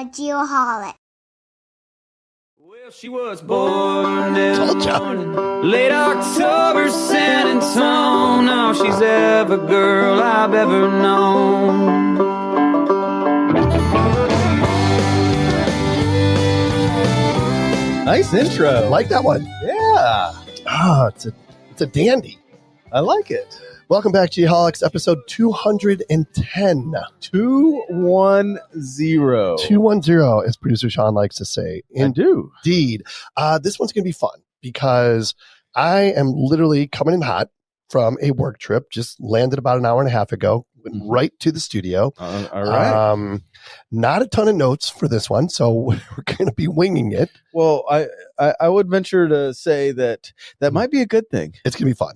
a geoholic. Well, she was born in the morning, late October, San Antonio. Now she's every girl I've ever known. Nice intro. Like that one. Yeah. It's a dandy. I like it. Welcome back to Geoholics, episode 210. 210. 210, as producer Sean likes to say. I do. Indeed. This one's going to be fun because I am literally coming in hot from a work trip. Just landed about an hour and a half ago. Went right to the studio. All right. Not a ton of notes for this one, so we're going to be winging it. Well, I would venture to say that might be a good thing. It's going to be fun.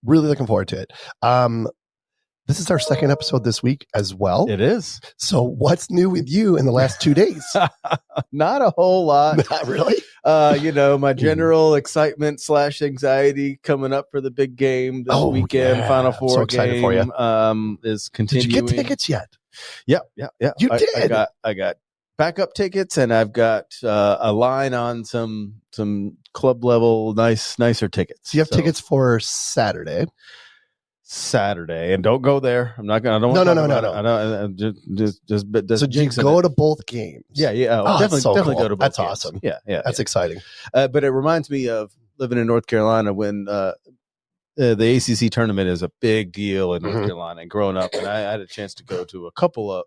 Really looking forward to it. This is our second episode this week as well. It is. So what's new with you in the last 2 days? Not a whole lot. Not really? My general excitement / anxiety coming up for the big game this weekend. Yeah. Final Four so excited game for you. is continuing. Did you get tickets yet? Yeah. You did? I got backup tickets, and I've got a line on some club level nicer tickets. So you have tickets for Saturday, and don't go there. I'm not gonna. No. I don't. Just. So you go to both games? Yeah. Definitely cool. go to both. That's games. awesome. Yeah. That's exciting. But it reminds me of living in North Carolina when the ACC tournament is a big deal in North Carolina, and growing up, and I had a chance to go to a couple of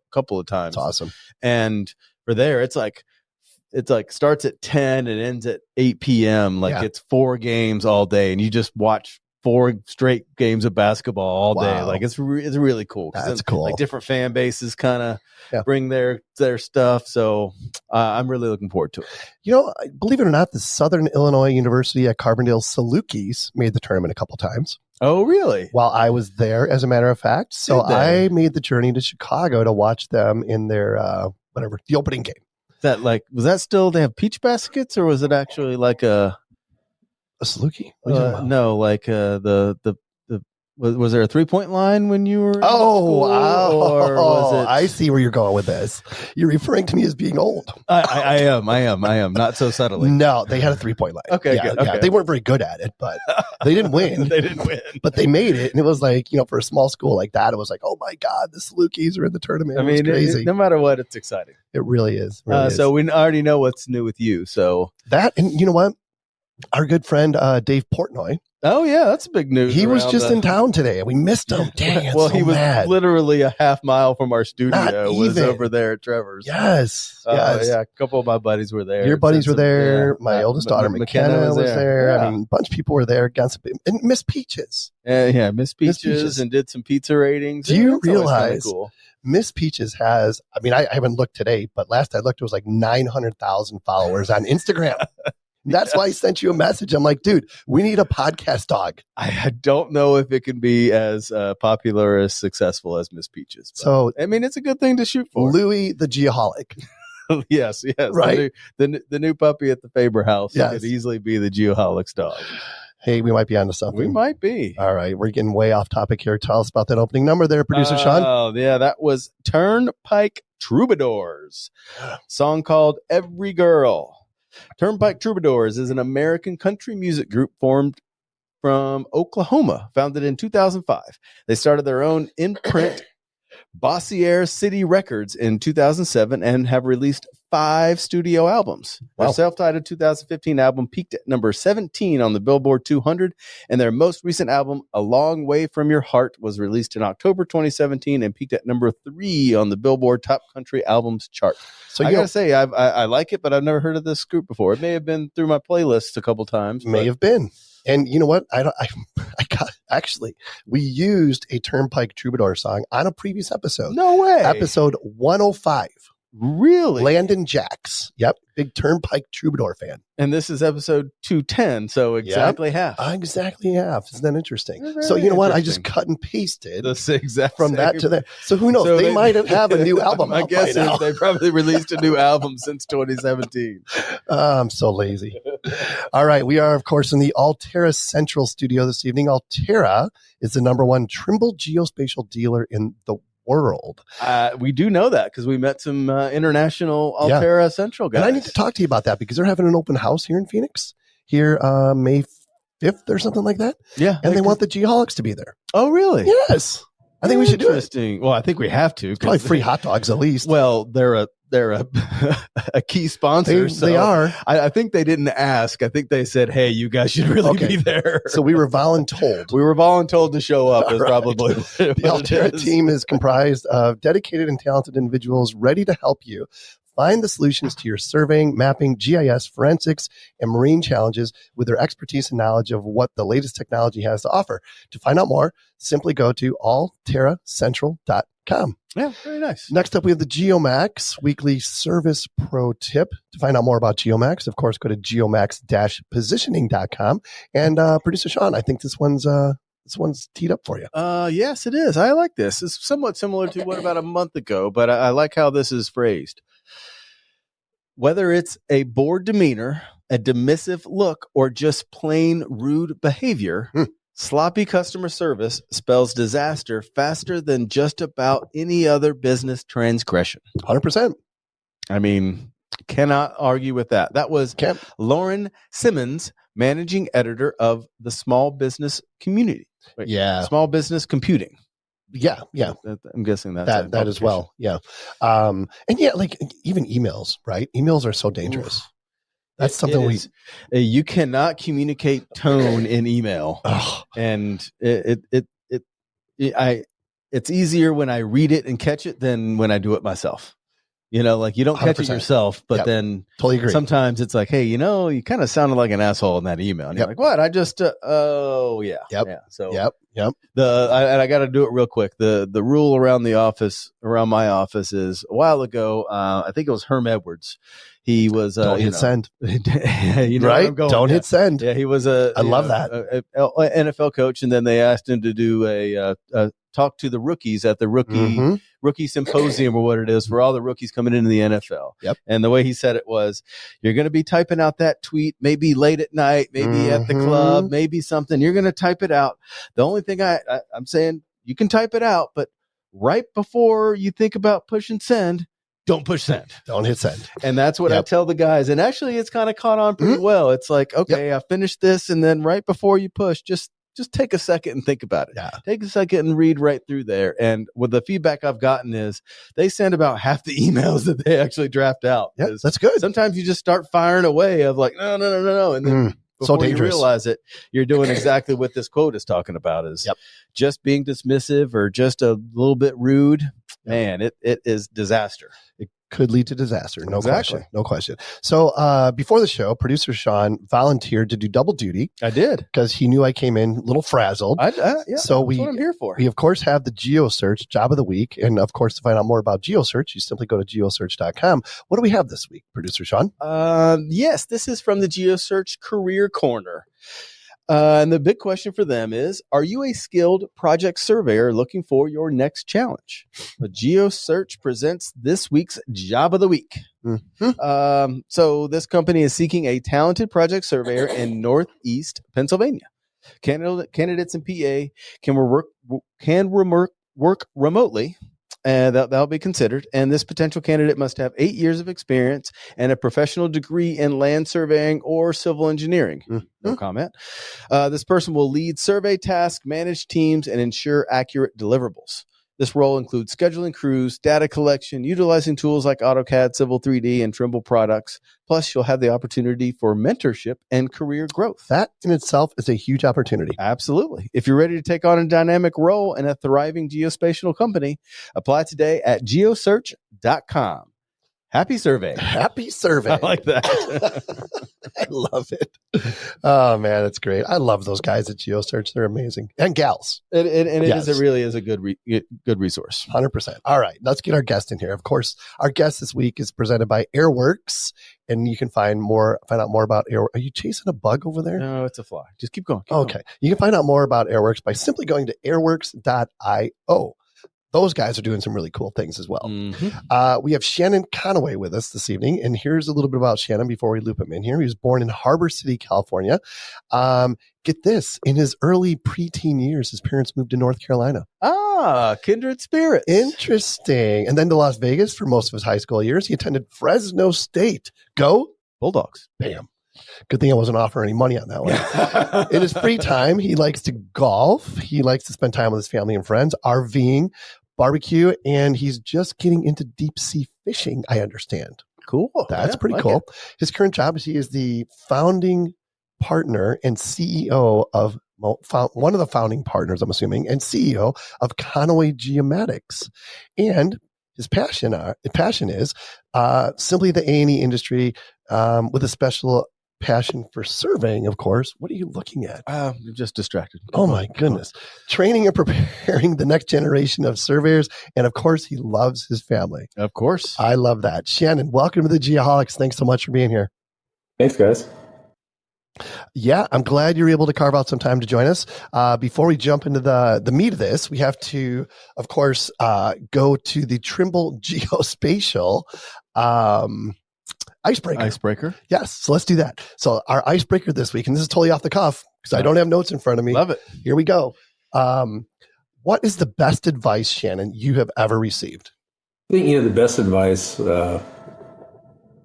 times. That's awesome. And for there, it's like starts at 10 and ends at 8 p.m. It's 4 games all day, and you just watch 4 straight games of basketball all day. Like it's really cool. That's cool. Like different fan bases kind of bring their stuff. So I'm really looking forward to it. Believe it or not, the Southern Illinois University at Carbondale Salukis made the tournament a couple times. Oh, really? While I was there, as a matter of fact. So I made the journey to Chicago to watch them in their the opening game. Was that still, they have peach baskets, or was it actually like a Saluki? No, like was there a 3-point line when you were in school, or was it... I see where you're going with this. You're referring to me as being old. I am not so subtly. No, they had a 3-point line. Okay. They weren't very good at it, but they didn't win. But they made it, and it was like, for a small school like that, it was like, oh my God, the Salukis are in the tournament. It was crazy. No matter what, it's exciting. It really is. So we already know what's new with you. So that, and you know what? Our good friend Dave Portnoy. Oh yeah, that's big news. He was just in town today, and we missed him. Dang, well, he was literally a half mile from our studio. Was over there at Trevor's. Yes. Yeah, a couple of my buddies were there. Your buddies were there. My oldest daughter McKenna was there. Yeah. I mean, a bunch of people were there. And Miss Peaches. Miss Peaches, and did some pizza ratings. Do you realize Miss Peaches has? I mean, I haven't looked today, but last I looked, it was like 900,000 followers on Instagram. That's why I sent you a message. I'm like, dude, we need a podcast dog. I don't know if it can be as popular, as successful as Miss Peaches. So, I mean, it's a good thing to shoot for. Louis the Geoholic. Yes. Right. The new puppy at the Faber house could easily be the Geoholic's dog. Hey, we might be onto something. We might be. All right. We're getting way off topic here. Tell us about that opening number there, producer Sean. Oh, yeah. That was Turnpike Troubadours. Song called Every Girl. Turnpike Troubadours is an American country music group formed from Oklahoma, founded in 2005. They started their own imprint, Bossier City Records, in 2007 and have released 5 studio albums. Their self-titled 2015 album peaked at number 17 on the Billboard 200, and their most recent album, A Long Way From Your Heart, was released in October 2017 and peaked at number 3 on the Billboard Top Country Albums chart. So I gotta say, I like it, but I've never heard of this group before. It may have been through my playlist a couple times. May have been. And you know what? We used a Turnpike Troubadour song on a previous episode. No way. Episode 105. Really? Landon Jacks. Yep. Big Turnpike Troubadour fan. And this is episode 210, so exactly half. Exactly half. Isn't that interesting? So you know what? I just cut and pasted from that to that. So who knows? So they might have a new album. I guess they probably released a new album since 2017. I'm so lazy. All right. We are, of course, in the Altera Central studio this evening. Altera is the #1 Trimble geospatial dealer in the world. We do know that because we met some international Altera Central guys. And I need to talk to you about that because they're having an open house here in Phoenix here May 5th or something like that. Yeah. And they want the Geoholics to be there. Oh, really? Yes. I think we should do it. Interesting. Well, I think we have to. Probably free hot dogs at least. Well, they're a a key sponsor. They are. I think they didn't ask. I think they said, "Hey, you guys should really be there." So we were voluntold. We were voluntold to show up. Is Right. probably The Altera team is comprised of dedicated and talented individuals ready to help you find the solutions to your surveying, mapping, GIS, forensics, and marine challenges with their expertise and knowledge of what the latest technology has to offer. To find out more, simply go to alteracentral.com. Yeah, very nice. Next up, we have the GeoMax weekly service pro tip. To find out more about GeoMax, of course, go to geomax-positioning.com. And producer Sean, I think this one's teed up for you. Yes, it is. I like this. It's somewhat similar to what about a month ago, but I like how this is phrased. Whether it's a bored demeanor, a dismissive look, or just plain rude behavior, sloppy customer service spells disaster faster than just about any other business transgression. 100%. I mean, cannot argue with that. That was Lauren Simmons, managing editor of the Small Business Community. Small Business Computing. Yeah. I'm guessing that as well. Yeah. And yeah, like even emails, right? Emails are so dangerous. That's something you cannot communicate tone in email. And it's easier when I read it and catch it than when I do it myself. You know, like you don't catch 100%. It yourself, but then totally agree. Sometimes it's like, hey, you know, you kind of sounded like an asshole in that email. And you're like, what? I just, yeah. So, yep. And I got to do it real quick. The rule around my office is a while ago. I think it was Herm Edwards. He was, don't hit send. You know, right? Don't hit send. Yeah. He was I love that a NFL coach. And then they asked him to do a talk to the rookies at the rookie symposium or what it is for all the rookies coming into the NFL. Yep. And the way he said it was, you're going to be typing out that tweet, maybe late at night, maybe at the club, maybe something. You're going to type it out. The only thing I'm saying, you can type it out, but right before you think about pushing send, don't push send. Don't hit send. And that's what I tell the guys. And actually, it's kind of caught on pretty well. It's like, okay, I finished this. And then right before you push, just take a second and think about it. Yeah. Take a second and read right through there. And with the feedback I've gotten is they send about half the emails that they actually draft out. Yeah, that's good. Sometimes you just start firing away of like, no. And then before you realize it, you're doing exactly what this quote is talking about is just being dismissive or just a little bit rude. Man, it is disaster. It could lead to disaster. No question. So before the show, producer Sean volunteered to do double duty. I did. Because he knew I came in a little frazzled. So that's what I'm here for. We, of course, have the GeoSearch Job of the Week. And, of course, to find out more about GeoSearch, you simply go to geosearch.com. What do we have this week, producer Sean? Yes, this is from the GeoSearch Career Corner. And the big question for them is, are you a skilled project surveyor looking for your next challenge? GeoSearch presents this week's Job of the Week. So this company is seeking a talented project surveyor in Northeast Pennsylvania. Candidates in PA can work remotely. And that'll be considered. And this potential candidate must have 8 years of experience and a professional degree in land surveying or civil engineering. No comment. This person will lead survey tasks, manage teams, and ensure accurate deliverables. This role includes scheduling crews, data collection, utilizing tools like AutoCAD, Civil 3D, and Trimble products. Plus, you'll have the opportunity for mentorship and career growth. That in itself is a huge opportunity. Absolutely. If you're ready to take on a dynamic role in a thriving geospatial company, apply today at geosearch.com. Happy survey. Happy survey. I like that. I love it. Oh, man, it's great. I love those guys at GeoSearch. They're amazing. And gals. It really is a good resource. 100%. All right, let's get our guest in here. Of course, our guest this week is presented by Airworks, and you can find out more about Airworks. Are you chasing a bug over there? No, it's a fly. Just keep going. Okay. You can find out more about Airworks by simply going to airworks.io. those guys are doing some really cool things as well. Mhm. We have Shannon Conaway with us this evening. And here's a little bit about Shannon before we loop him in here. He was born in Harbor City, California. Get this, in his early preteen years, his parents moved to North Carolina. Kindred spirits. Interesting. And then to Las Vegas for most of his high school years. He attended Fresno State. Go Bulldogs. Bam. Good thing I wasn't offering any money on that one. In his free time, he likes to golf. He likes to spend time with his family and friends, RVing, barbecue, and he's just getting into deep sea fishing, I understand. Cool. That's Yeah, pretty like cool. it. His current job is he is the founding partner and CEO of one of the founding partners, I'm assuming, and CEO of Conaway Geomatics. And his passion is simply the A&E industry with a special passion for surveying, of course. What are you looking at? I'm just distracted. Oh my goodness. Training and preparing the next generation of surveyors. And of course, he loves his family. Of course. I love that. Shannon, welcome to the Geoholics. Thanks so much for being here. Thanks, guys. Yeah, I'm glad you're able to carve out some time to join us. Before we jump into the meat of this, we have to, of course, go to the Trimble Geospatial Icebreaker. Yes, so let's do that. So our icebreaker this week, and this is totally off the cuff because I don't have notes in front of me. Love it. Here we go. What is the best advice, Shannon, you have ever received? I think, the best advice, I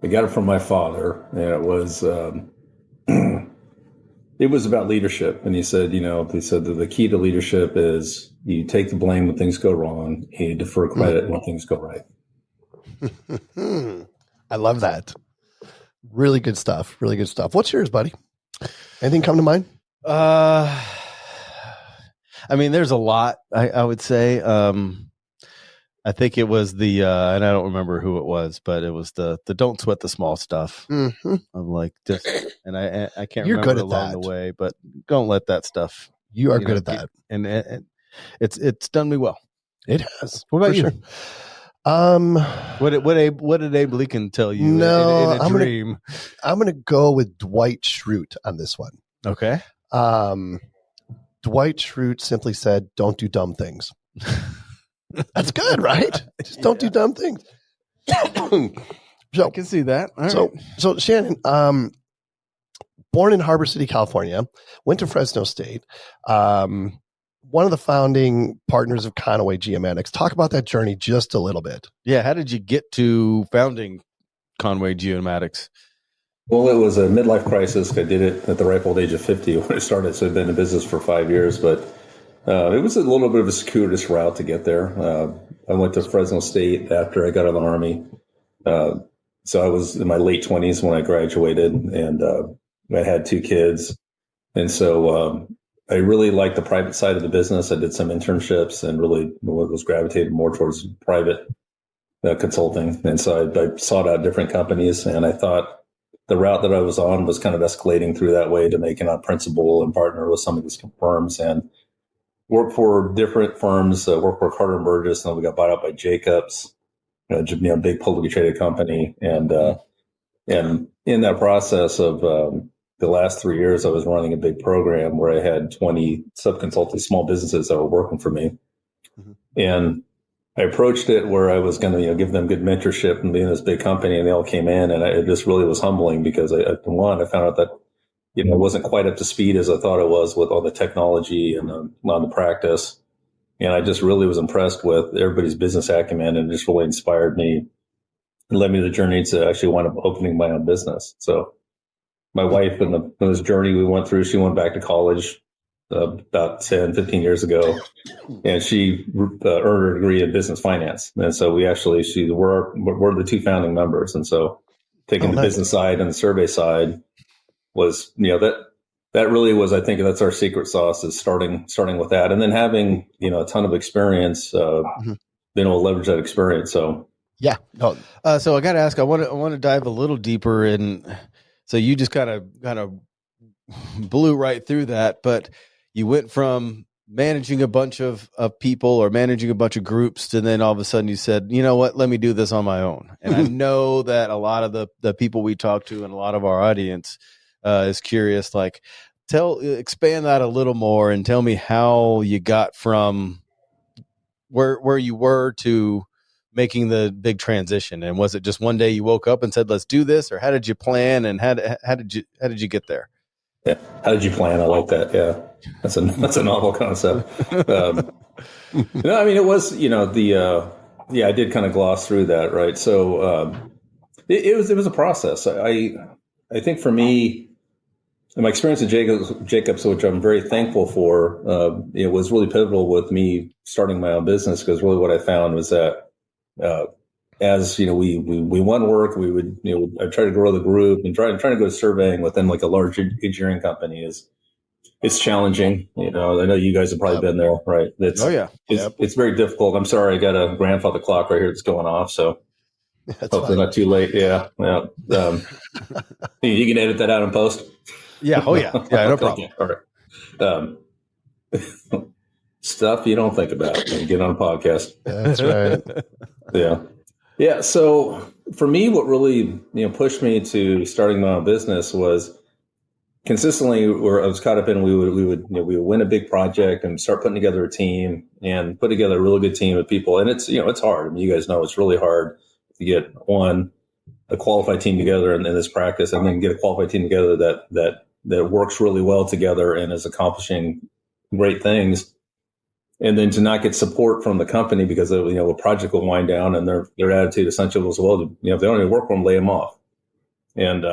got it from my father, and it was about leadership. And he said that the key to leadership is you take the blame when things go wrong, and you defer credit when things go right. I love that. Really good stuff. Really good stuff. What's yours, buddy? Anything come to mind? I mean, there's a lot, I would say. I think it was the, and I don't remember who it was, but it was the don't sweat the small stuff. Mm-hmm. I'm like, just, and I can't You're remember good at along that. the way, but don't let that stuff. You are good at that. And it's done me well. It has. What about for you? Sure. What did Abe Lincoln tell you? No, in a dream. I'm gonna go with Dwight Schrute on this one. Okay. Dwight Schrute simply said, "Don't do dumb things." That's good, right? Just don't do dumb things. I can see that. All right. So Shannon, born in Harbor City, California, went to Fresno State. One of the founding partners of Conaway Geomatics. Talk about that journey just a little bit. Yeah. How did you get to founding Conaway Geomatics? Well, it was a midlife crisis. I did it at the ripe old age of 50 when I started. So I've been in business for 5 years, but it was a little bit of a circuitous route to get there. I went to Fresno State after I got out of the Army. So I was in my late 20s when I graduated, and I had 2 kids. And so I really liked the private side of the business. I did some internships and really was gravitated more towards private consulting. And so I sought out different companies, and I thought the route that I was on was kind of escalating through that way to making a principal and partner with some of these firms and work for different firms, work for Carter and Burgess, and then we got bought out by Jacobs, big publicly traded company. And in that process of the last 3 years, I was running a big program where I had 20 sub-consulting small businesses that were working for me. Mm-hmm. And I approached it where I was going to, give them good mentorship and be in this big company, and they all came in, and it just really was humbling because I found out that, it wasn't quite up to speed as I thought it was with all the technology and on the practice. And I just really was impressed with everybody's business acumen, and it just really inspired me and led me to the journey to actually wind up opening my own business. So my wife, in this journey we went through, she went back to college about 10, 15 years ago, and she earned her degree in business finance. And so we're the 2 founding members. And so taking the business side and the survey side was, that really was, I think that's our secret sauce, is starting with that. And then having, a ton of experience, being able to leverage that experience. So, yeah. No. So I got to ask, I want to dive a little deeper in. So you just kind of blew right through that, but you went from managing a bunch of people or managing a bunch of groups, and then all of a sudden you said, you know what, let me do this on my own. And I know that a lot of the people we talk to and a lot of our audience is curious, like expand that a little more and tell me how you got from where you were to making the big transition? And was it just one day you woke up and said, let's do this, or how did you plan, and how did you get there? Yeah. How did you plan? I like that. Yeah. That's a novel concept. No, I mean, it was, I did kind of gloss through that. Right. So, it was a process. I think for me, my experience at Jacobs, which I'm very thankful for, it was really pivotal with me starting my own business, because really what I found was that, as we won work, we would, I try to grow the group, and trying to go surveying within like a large engineering company it's challenging. I know you guys have probably been there, right? It's very difficult. I'm sorry, I got a grandfather clock right here that's going off, so hopefully not too late. Yeah. You can edit that out in post. Yeah. Oh yeah. Yeah. No problem. All right. Stuff you don't think about when you get on a podcast. That's right. Yeah. Yeah. So for me, what really, pushed me to starting my own business was consistently where I was caught up in, we would win a big project and start putting together a team and put together a really good team of people. And it's hard. I mean, you guys know it's really hard to get a qualified team together in this practice, and then get a qualified team together that works really well together and is accomplishing great things. And then to not get support from the company because of, the project will wind down, and their attitude essentially was, well, if they don't even work for them, lay them off. And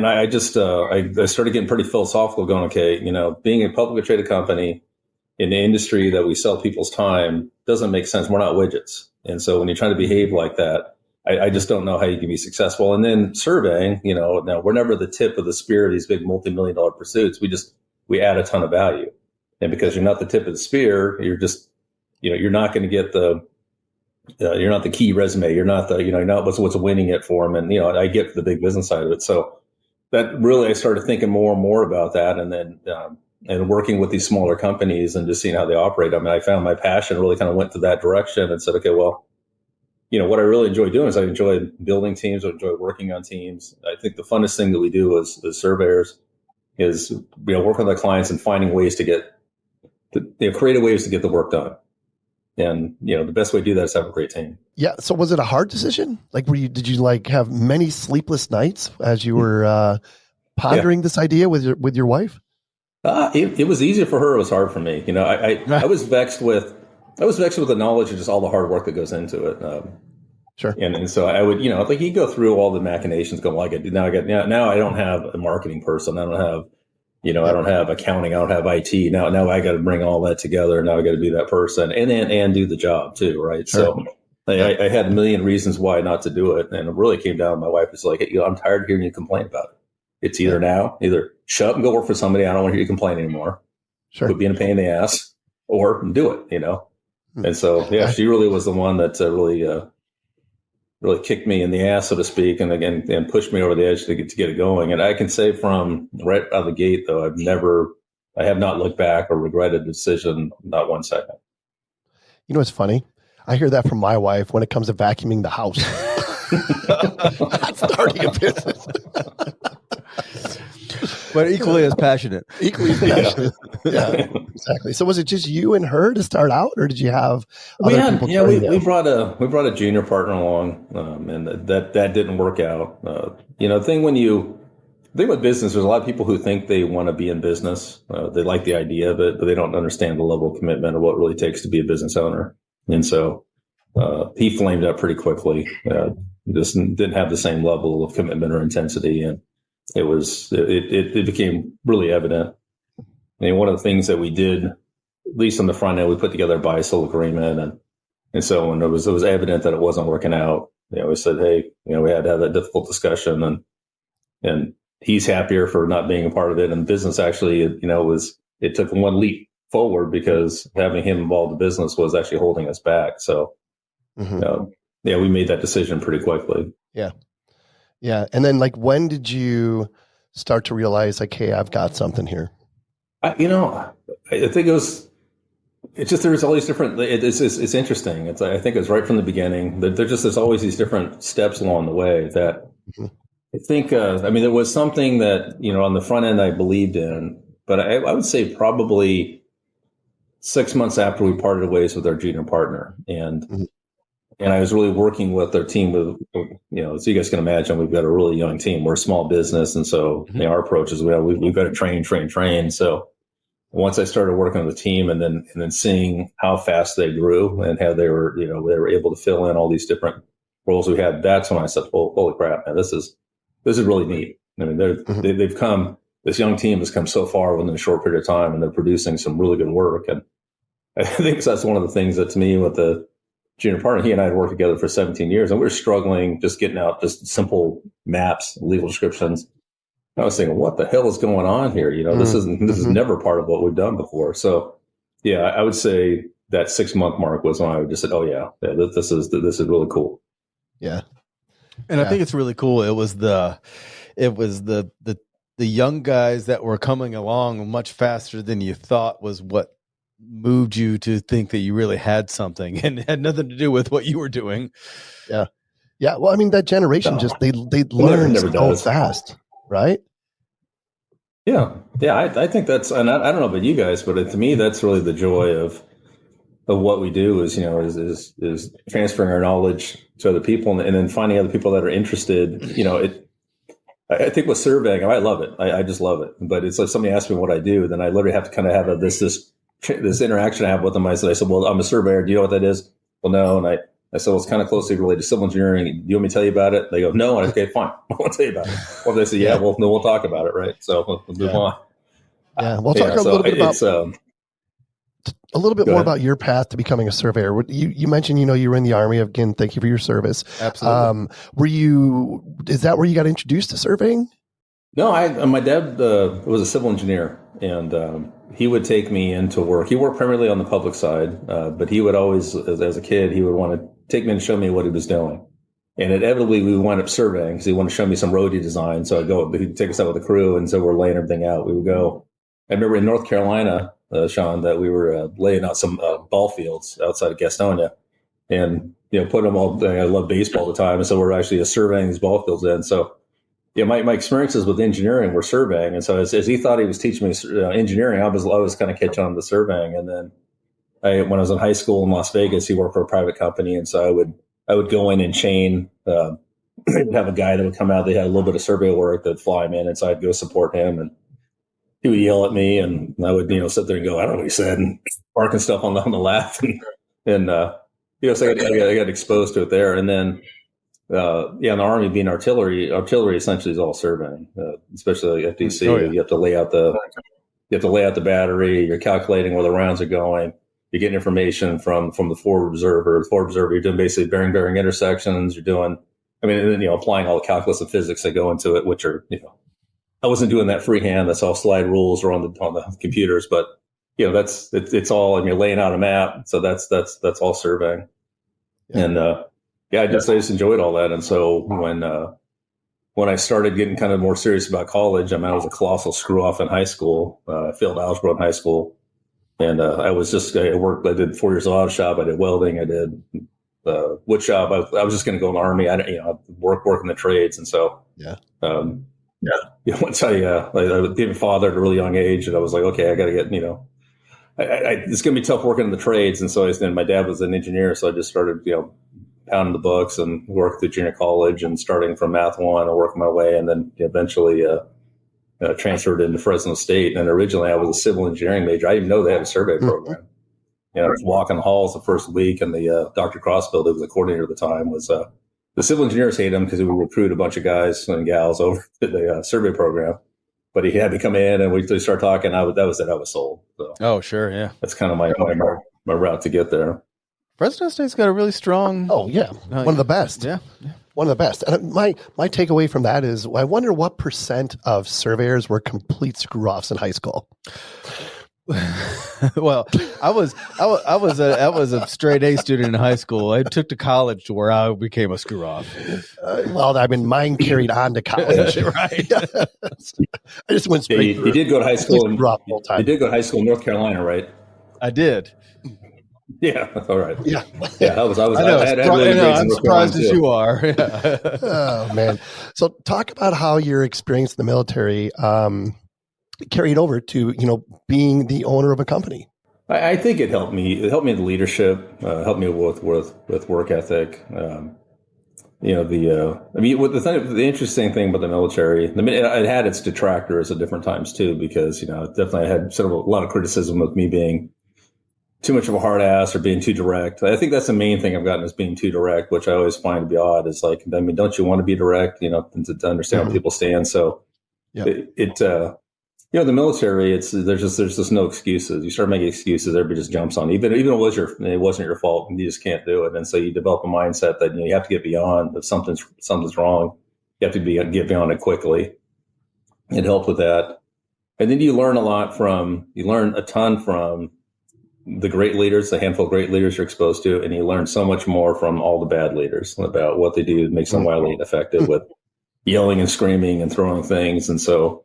I just, I started getting pretty philosophical, going, okay, being a publicly traded company in the industry that we sell people's time doesn't make sense. We're not widgets. And so when you're trying to behave like that, I just don't know how you can be successful. And then surveying, now we're never the tip of the spear of these big multi-million-dollar pursuits. We add a ton of value. And because you're not the tip of the spear, you're just, you're not going to get you're not the key resume. You're not you're not what's winning it for them. And, I get the big business side of it. So that really, I started thinking more and more about that. And then, and working with these smaller companies and just seeing how they operate. I mean, I found my passion really kind of went to that direction, and said, okay, well, what I really enjoy doing is I enjoy building teams. I enjoy working on teams. I think the funnest thing that we do as surveyors is, work with our clients and finding ways to get creative ways to get the work done. And, the best way to do that is have a great team. Yeah. So was it a hard decision? Like, did you have many sleepless nights as you were pondering this idea with your wife? It was easier for her. It was hard for me. I was vexed with the knowledge of just all the hard work that goes into it. Sure. And so I would, like you go through all the machinations, go like, now I don't have a marketing person. I don't have, I don't have accounting. I don't have IT. Now I got to bring all that together. Now I got to be that person and do the job too. Right. Sure. So I had a million reasons why not to do it. And it really came down to my wife was like, hey, I'm tired of hearing you complain about it. It's either shut up and go work for somebody. I don't want to hear you complain anymore. Sure. Quit being a pain in the ass, or do it, And so, she really was the one that really kicked me in the ass, so to speak, and pushed me over the edge to get it going. And I can say from right out of the gate, though, I have not looked back or regretted the decision, not 1 second. You know what's funny? I hear that from my wife when it comes to vacuuming the house. Starting a business. But equally as passionate. Yeah, exactly. So was it just you and her to start out, or did you have other people? Yeah, we brought a junior partner along, and that didn't work out. The thing with business, there's a lot of people who think they want to be in business. They like the idea of it, but they don't understand the level of commitment or what it really takes to be a business owner. And so he flamed up pretty quickly. Just didn't have the same level of commitment or intensity, and it became really evident. I mean, one of the things that we did, at least on the front end, we put together a buy-sell agreement, and so when it was evident that it wasn't working out, we said, hey, we had to have that difficult discussion, and he's happier for not being a part of it. And the business actually, it took one leap forward because having him involved in the business was actually holding us back. So, we made that decision pretty quickly. Yeah. Yeah. And then when did you start to realize hey, I've got something here? I think it's just, there's all these different, it's interesting. I think it was right from the beginning. There's always these different steps along the way that I think, there was something that, on the front end I believed in, but I would say probably 6 months after we parted ways with our junior partner, and I was really working with our team with, as you guys can imagine, we've got a really young team. We're a small business. And so our approach is we've got to train. So once I started working on the team and then seeing how fast they grew and how they were able to fill in all these different roles we had, that's when I said, oh, holy crap, man, this is really neat. I mean, this young team has come so far within a short period of time, and they're producing some really good work. And I think that's one of the things that, to me, with the junior partner, he and I had worked together for 17 years, and we were struggling just getting out just simple maps, legal descriptions. I was thinking, what the hell is going on here? This is never part of what we've done before. So, yeah, I would say that 6 month mark was when I just said, oh yeah, this is really cool. Yeah, and I think it's really cool. It was the young guys that were coming along much faster than you thought was what moved you to think that you really had something, and it had nothing to do with what you were doing. Yeah. Well, I mean, that generation they learn so fast, right? Yeah. I think that's, and I don't know about you guys, but to me, that's really the joy of what we do is transferring our knowledge to other people, and then finding other people that are interested. I think with surveying, I love it. I just love it. But it's like somebody asks me what I do, then I literally have to kind of have this interaction I have with them. I said, well, I'm a surveyor. Do you know what that is? Well, no. And I said, well, it's kind of closely related to civil engineering. Do you want me to tell you about it? They go, no. And okay, fine. I want to tell you about it. Well, they say, yeah, well, no, we'll talk about it. Right. So we'll move on. Yeah. We'll talk a little bit about more about your path to becoming a surveyor. You mentioned, you were in the Army. Again, thank you for your service. Absolutely. Is that where you got introduced to surveying? No, my dad was a civil engineer, and he would take me into work. He worked primarily on the public side, but he would always, as a kid, he would want to take me and show me what he was doing. And inevitably, we would wind up surveying because he wanted to show me some roadie design. So he'd take us out with the crew, and so we're laying everything out. We would go. I remember in North Carolina, Sean, that we were laying out some ball fields outside of Gastonia, and put them all. I love baseball at the time, and so we're actually surveying these ball fields in. So. Yeah, my experiences with engineering were surveying, and so as he thought he was teaching me engineering, I was kind of catching on to surveying. And then when I was in high school in Las Vegas, he worked for a private company, and so I would go in and chain. Have a guy that would come out. They had a little bit of survey work that'd fly him in, and so I'd go support him, and he would yell at me, and I would sit there and go, I don't know what he said, and barking stuff on the laugh, and so I got exposed to it there, and then. In the Army, being artillery essentially is all surveying, especially like FDC. Oh, yeah. You have to lay out the battery. You're calculating where the rounds are going. You're getting information from the forward observer. You're doing basically bearing intersections. You're doing, applying all the calculus and physics that go into it, which are, I wasn't doing that freehand. That's all slide rules or on the computers, but it's all, and you're laying out a map. So that's all surveying, and I just enjoyed all that. And so when I started getting kind of more serious about college, I was a colossal screw off in high school. I failed algebra in high school, and I did 4 years of auto shop. I did welding. I did wood shop. I was just going to go in the Army. I work in the trades, and so once I became a father at a really young age, and I was like, okay, I got to get it's going to be tough working in the trades. And so my dad was an engineer, so I just started pounding the books and worked through junior college and starting from Math 1 and working my way, and then eventually transferred into Fresno State. And originally I was a civil engineering major. I didn't even know they had a survey program. I was walking the halls the first week, and the Dr. Crossbill, that was the coordinator at the time, was the civil engineers hate him because we recruit a bunch of guys and gals over to the survey program. But he had me come in, and we started talking. That was it. I was sold. So oh, sure, yeah. That's kind of my route to get there. Fresno State's got a really strong. Oh yeah, one of the best. Yeah, one of the best. And my takeaway from that is, I wonder what % of surveyors were complete screw offs in high school. Well, I was a straight A student in high school. I took to college to where I became a screw off. Mine carried on to college. Right. I just went straight. You did go to high school. You did go to high school in North Carolina, right? I did. Yeah. All right. Yeah. I was. I'm surprised as you are. Yeah. Oh man. So talk about how your experience in the military carried over to being the owner of a company. I think it helped me. It helped me in leadership. Helped me with work ethic. The interesting thing about the military, it had its detractors at different times too, because definitely I had sort of a lot of criticism of me being too much of a hard ass or being too direct. I think that's the main thing I've gotten, is being too direct, which I always find to be odd. Is like, don't you want to be direct? To understand where people stand. So Yeah. the military, there's just no excuses. You start making excuses, everybody just jumps on. Even if it wasn't your fault, and you just can't do it. And so you develop a mindset that you have to get beyond. If something's wrong, you have to get beyond it quickly. It helped with that. And then you learn a ton from the great leaders, the handful of great leaders you're exposed to, and you learn so much more from all the bad leaders about what they do makes them wildly ineffective with yelling and screaming and throwing things. And so,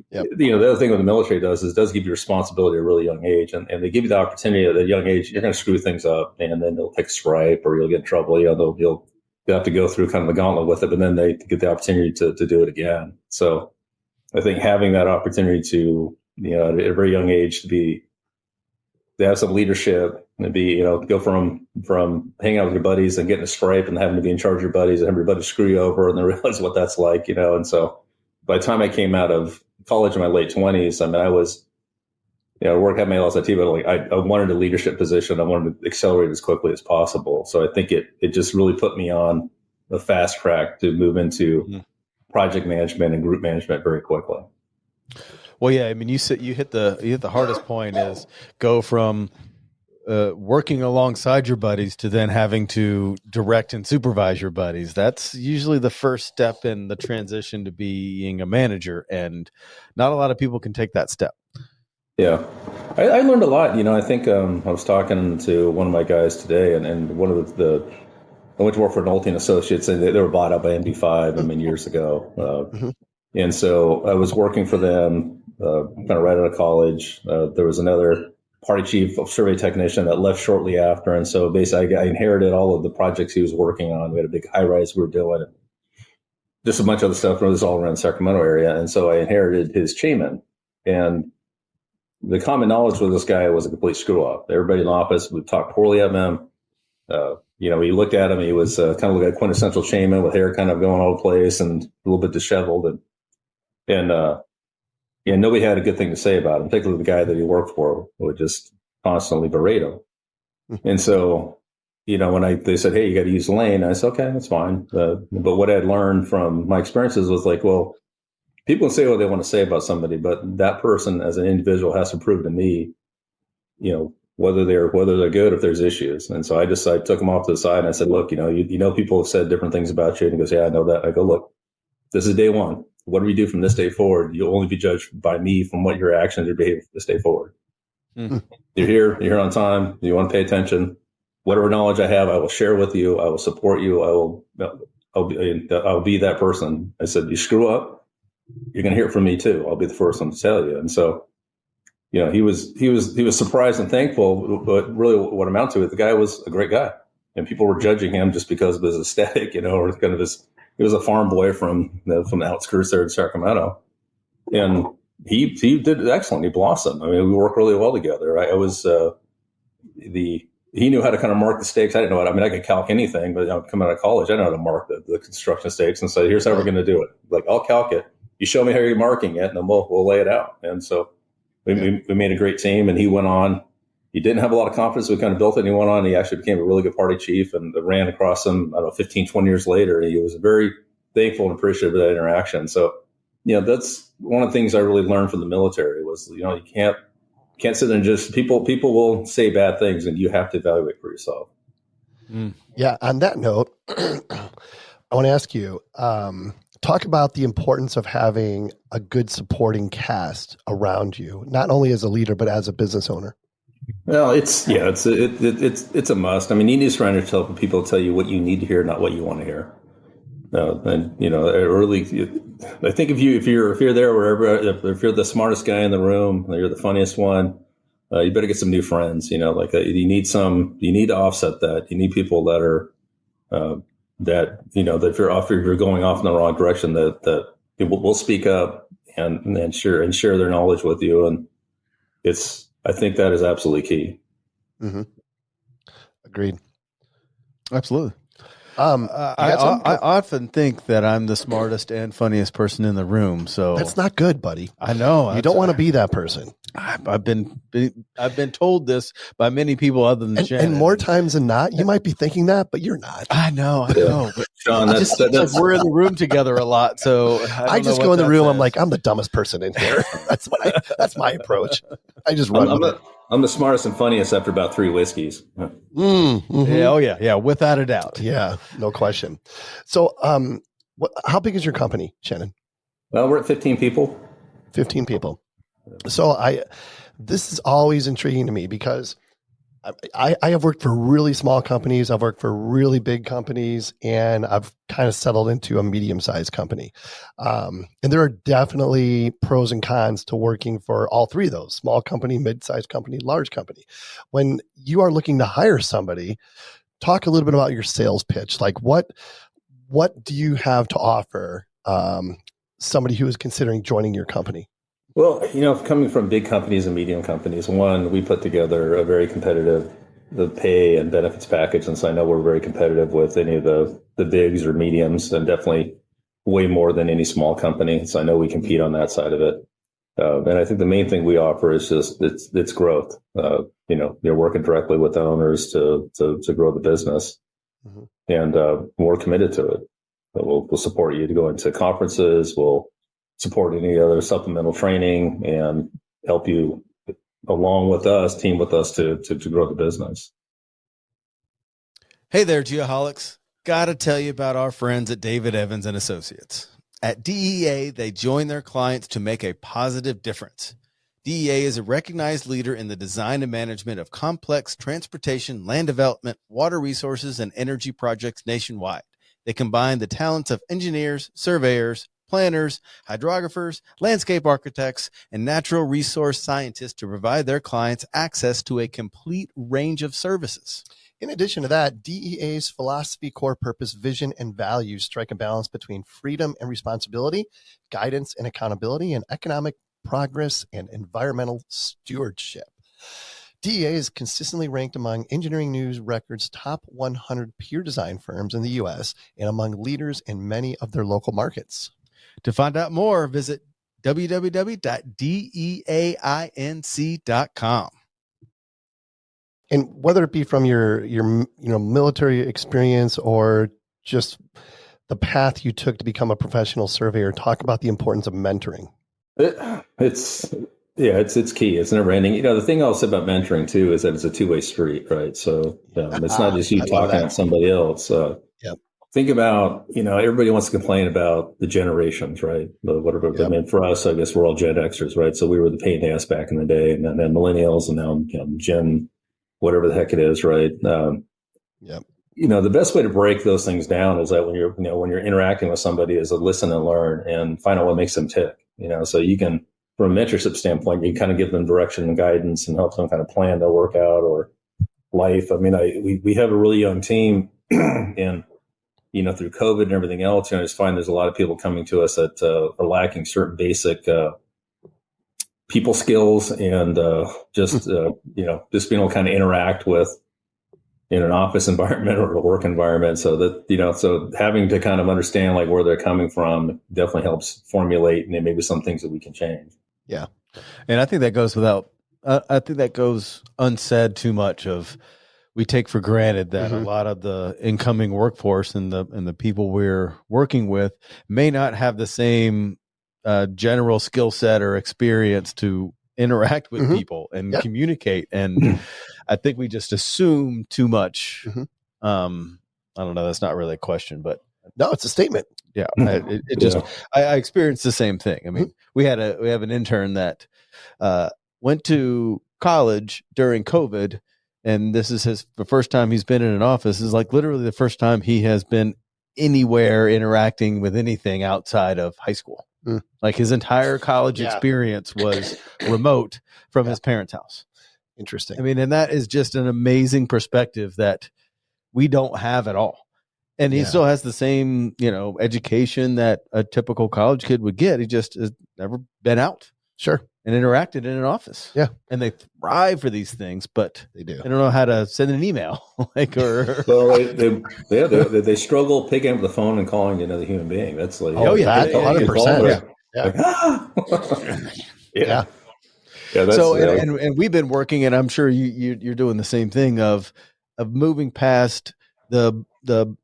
Yep. the other thing what the military does is it does give you responsibility at a really young age, and they give you the opportunity at a young age. You're going to screw things up, and then they'll take a stripe, or you'll get in trouble. You'll have to go through kind of the gauntlet with it, but then they get the opportunity to do it again. So I think having that opportunity to, at a very young age, to have some leadership and go from hanging out with your buddies and getting a stripe and having to be in charge of your buddies and everybody screw you over, and then realize what that's like, and so by the time I came out of college in my late 20s, I was, work at my LSIT, but I wanted a leadership position. I wanted to accelerate as quickly as possible. So I think it just really put me on the fast track to move into project management and group management very quickly. Well, yeah, you said you hit the hardest point, is go from working alongside your buddies to then having to direct and supervise your buddies. That's usually the first step in the transition to being a manager, and not a lot of people can take that step. Yeah, I learned a lot. I think I was talking to one of my guys today, and one of I went to work for Nolte and Associates, and they were bought out by MD5 years ago. And so I was working for them kind of right out of college. There was another party chief survey technician that left shortly after. And so basically I inherited all of the projects he was working on. We had a big high rise we were doing, and just a bunch of other stuff. It was all around the Sacramento area. And so I inherited his chairman. And the common knowledge with this guy was a complete screw up. Everybody in the office would talk poorly of him. We looked at him, he was kind of like a quintessential chairman with hair kind of going all over the place and a little bit disheveled. And nobody had a good thing to say about him, particularly the guy that he worked for would just constantly berate him. And so, when they said, hey, you got to use Lane, I said, okay, that's fine. But what I had learned from my experiences was like, well, people can say what they want to say about somebody, but that person as an individual has to prove to me, whether they're good, if there's issues. And so I took him off to the side and I said, look, people have said different things about you. And he goes, yeah, I know that. I go, look, this is day one. What do we do from this day forward? You'll only be judged by me from what your actions or behavior from this day forward. You're here on time. You want to pay attention. Whatever knowledge I have, I will share with you. I will support you. I'll be that person. I said, you screw up, you're going to hear it from me too. I'll be the first one to tell you. And so, he was surprised and thankful, but really what amounted to it, the guy was a great guy, and people were judging him just because of his aesthetic, or kind of he was a farm boy from the outskirts there in Sacramento, and he did excellent. He blossomed. We worked really well together. He knew how to kind of mark the stakes. I didn't know what. I could calc anything, but coming out of college, I know how to mark the construction stakes, and so here's how we're going to do it. Like, I'll calc it. You show me how you're marking it, and then we'll lay it out. And so we made a great team. And he went on. He didn't have a lot of confidence. We kind of built it, and he went on. He actually became a really good party chief, and ran across him, 15, 20 years later. He was very thankful and appreciative of that interaction. So, that's one of the things I really learned from the military was, you can't sit there and just, people will say bad things, and you have to evaluate for yourself. Yeah. On that note, I want to ask you, talk about the importance of having a good supporting cast around you, not only as a leader, but as a business owner. Well, it's a must. You need to surround yourself with people to tell you what you need to hear, not what you want to hear. I think if you're there wherever, if you're the smartest guy in the room, you're the funniest one, you better get some new friends. You need to offset that. You need people that are that if you're going off in the wrong direction, that will speak up and share their knowledge with you. And it's I think that is absolutely key. Mm-hmm. Agreed. Absolutely. I I often think that I'm the smartest and funniest person in the room. So that's not good, buddy. I know You don't want to be that person. I've been told this by many people other than Shannon. And more times than not, you might be thinking that, but you're not. I know. But Sean, that's we're in the room together a lot. So I just go in the room. I'm like, I'm the dumbest person in here. That's my approach. I just run with it. I'm the smartest and funniest after about 3 whiskeys. Mm-hmm. Yeah, oh yeah, without a doubt. Yeah, no question. So, how big is your company, Shannon? Well, we're at 15 people. 15 people. So this is always intriguing to me because I have worked for really small companies. I've worked for really big companies, and I've kind of settled into a medium-sized company. And there are definitely pros and cons to working for all three of those: small company, mid-sized company, large company. When you are looking to hire somebody, talk a little bit about your sales pitch. Like what do you have to offer somebody who is considering joining your company? Well, coming from big companies and medium companies, one, we put together a very competitive the pay and benefits package. And so I know we're very competitive with any of the bigs or mediums, and definitely way more than any small company. So I know we compete on that side of it. And I think the main thing we offer is just it's growth. You're working directly with the owners to grow the business, mm-hmm. and we're committed to it. We'll support you to go into conferences. We'll support any other supplemental training and help you along with us, team with us to grow the business. Hey there, Geoholics. Got to tell you about our friends at David Evans and Associates. At DEA, they join their clients to make a positive difference. DEA is a recognized leader in the design and management of complex transportation, land development, water resources, and energy projects nationwide. They combine the talents of engineers, surveyors, planners, hydrographers, landscape architects, and natural resource scientists to provide their clients access to a complete range of services. In addition to that, DEA's philosophy, core purpose, vision, and values strike a balance between freedom and responsibility, guidance and accountability, and economic progress and environmental stewardship. DEA is consistently ranked among Engineering News Record's top 100 peer design firms in the U.S. and among leaders in many of their local markets. To find out more, visit www.deainc.com. And whether it be from your military experience or just the path you took to become a professional surveyor, talk about the importance of mentoring. It's key. It's never ending. The thing I'll say about mentoring too is that it's a two-way street, right? So it's not just you talking at somebody else. Yep. Think about, everybody wants to complain about the generations, right? Whatever. Yep. I mean, for us, I guess we're all Gen Xers, right? So we were the pain in the ass back in the day, and then millennials, and now Gen, whatever the heck it is, right? Yep. The best way to break those things down is that when you're interacting with somebody, is to listen and learn and find out what makes them tick. So you can, from a mentorship standpoint, you can kind of give them direction and guidance and help them kind of plan their workout or life. I mean, we have a really young team, and through COVID and everything else, I just find there's a lot of people coming to us that are lacking certain basic people skills and just being able to kind of interact with in an office environment or a work environment. So that, so having to kind of understand like where they're coming from definitely helps formulate and maybe some things that we can change. Yeah. And I think that goes unsaid too much of, we take for granted that a lot of the incoming workforce and the people we're working with may not have the same general skill set or experience to interact with people and communicate. And I think we just assume too much. I don't know. That's not really a question, but no, it's a statement. Yeah. I experienced the same thing. I mean, we have an intern that went to college during COVID, and this is the first time he's been in an office. This is like literally the first time he has been anywhere interacting with anything outside of high school. Like his entire college experience was remote from his parents' house. Interesting. I mean, and that is just an amazing perspective that we don't have at all. And he still has the same, education that a typical college kid would get. He just has never been out. Sure. and interacted in an office. Yeah. And they thrive for these things, but They do. they don't know how to send an email. Well, they struggle picking up the phone and calling another human being. That's like, Oh, yeah. 100%. Yeah. Like, ah! Yeah. Yeah, that's, So and we've been working, and I'm sure you're doing the same thing of moving past the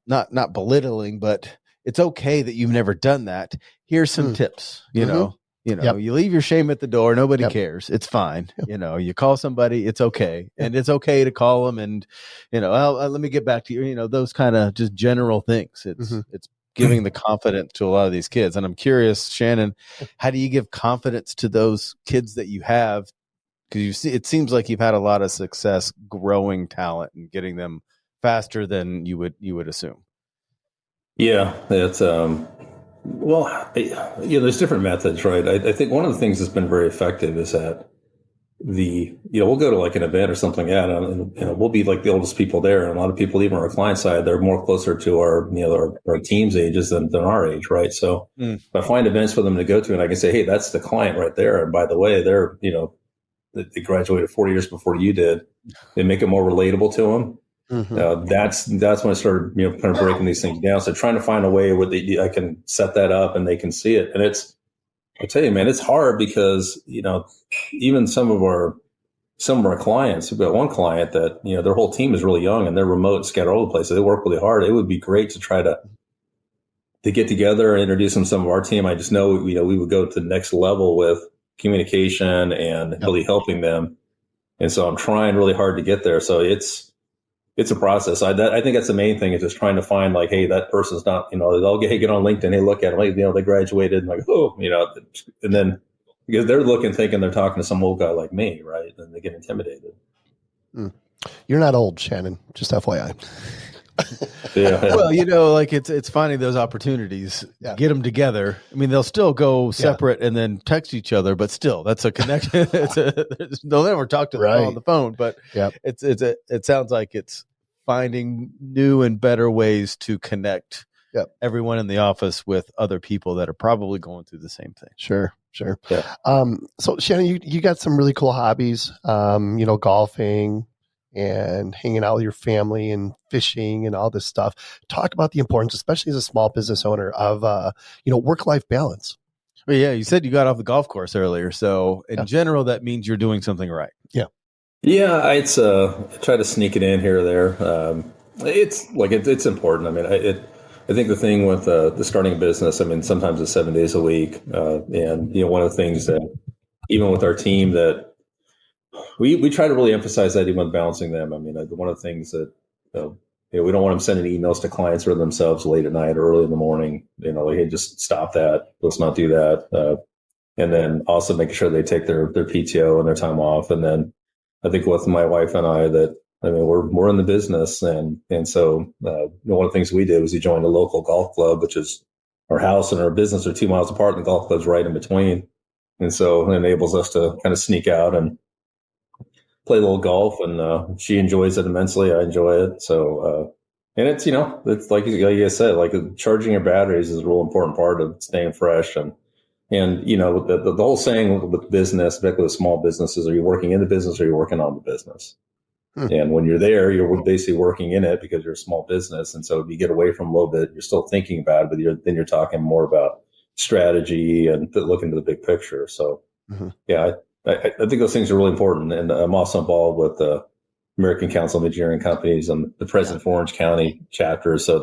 not belittling, but it's okay that you've never done that. Here's some tips. You know, you leave your shame at the door. Nobody cares. It's fine. You know, you call somebody. It's okay, and it's okay to call them. And let me get back to you. You know, those kind of just general things. It's giving the confidence to a lot of these kids. And I'm curious, Shannon, how do you give confidence to those kids that you have? Because it seems like you've had a lot of success growing talent and getting them faster than you would assume. Yeah, it's there's different methods, right? I think one of the things that's been very effective is that we'll go to like an event or something, and we'll be like the oldest people there, and a lot of people, even on our client side, they're more closer to our team's ages than our age, right? So if I find events for them to go to, and I can say, hey, that's the client right there, and by the way, they graduated 4 years before you did, they make it more relatable to them. That's when I started, kind of breaking these things down. So trying to find a way where I can set that up and they can see it. And I tell you, man, it's hard because, even some of our clients, we've got one client that, their whole team is really young and they're remote and scattered all over the place. So they work really hard. It would be great to try to get together and introduce them to some of our team. I just know, we would go to the next level with communication and really helping them. And so I'm trying really hard to get there. So it's a process. I think that's the main thing, is just trying to find like, hey, that person's not, they'll get on LinkedIn. Hey, look at them. Like, they graduated, and like, and then because they're thinking they're talking to some old guy like me, right? And they get intimidated. You're not old, Shannon. Just FYI. Yeah. Well, it's finding those opportunities, get them together. I mean, they'll still go separate and then text each other, but still, that's a connection. They'll never talk to them on the phone, but it sounds like it's finding new and better ways to connect everyone in the office with other people that are probably going through the same thing. Sure. Yeah. So Shannon, you got some really cool hobbies, golfing and hanging out with your family and fishing and all this stuff. Talk about the importance, especially as a small business owner, of, work-life balance. Well, yeah, you said you got off the golf course earlier. So in general, that means you're doing something right. Yeah. Yeah. I try to sneak it in here or there. It's important. I mean, I think the thing with the starting a business, I mean, sometimes it's 7 days a week. And one of the things that even with our team that we try to really emphasize that, even balancing them. I mean, one of the things that, we don't want them sending emails to clients or themselves late at night or early in the morning, like, hey, just stop that. Let's not do that. And then also making sure they take their PTO and their time off. And then I think with my wife and I we're in the business. And so one of the things we did was we joined a local golf club, which is our house and our business are 2 miles apart, and the golf club's right in between. And so it enables us to kind of sneak out and play a little golf, and she enjoys it immensely. I enjoy it. So, and it's, it's like you said, like charging your batteries is a real important part of staying fresh. And the whole saying with business, particularly with small businesses, are you working in the business or are you working on the business? And when you're there, you're basically working in it because you're a small business. And so if you get away from a little bit, you're still thinking about it, but then you're talking more about strategy and looking to the big picture. So, I think those things are really important. And I'm also involved with the American Council of Engineering Companies and the president of Orange County chapter. So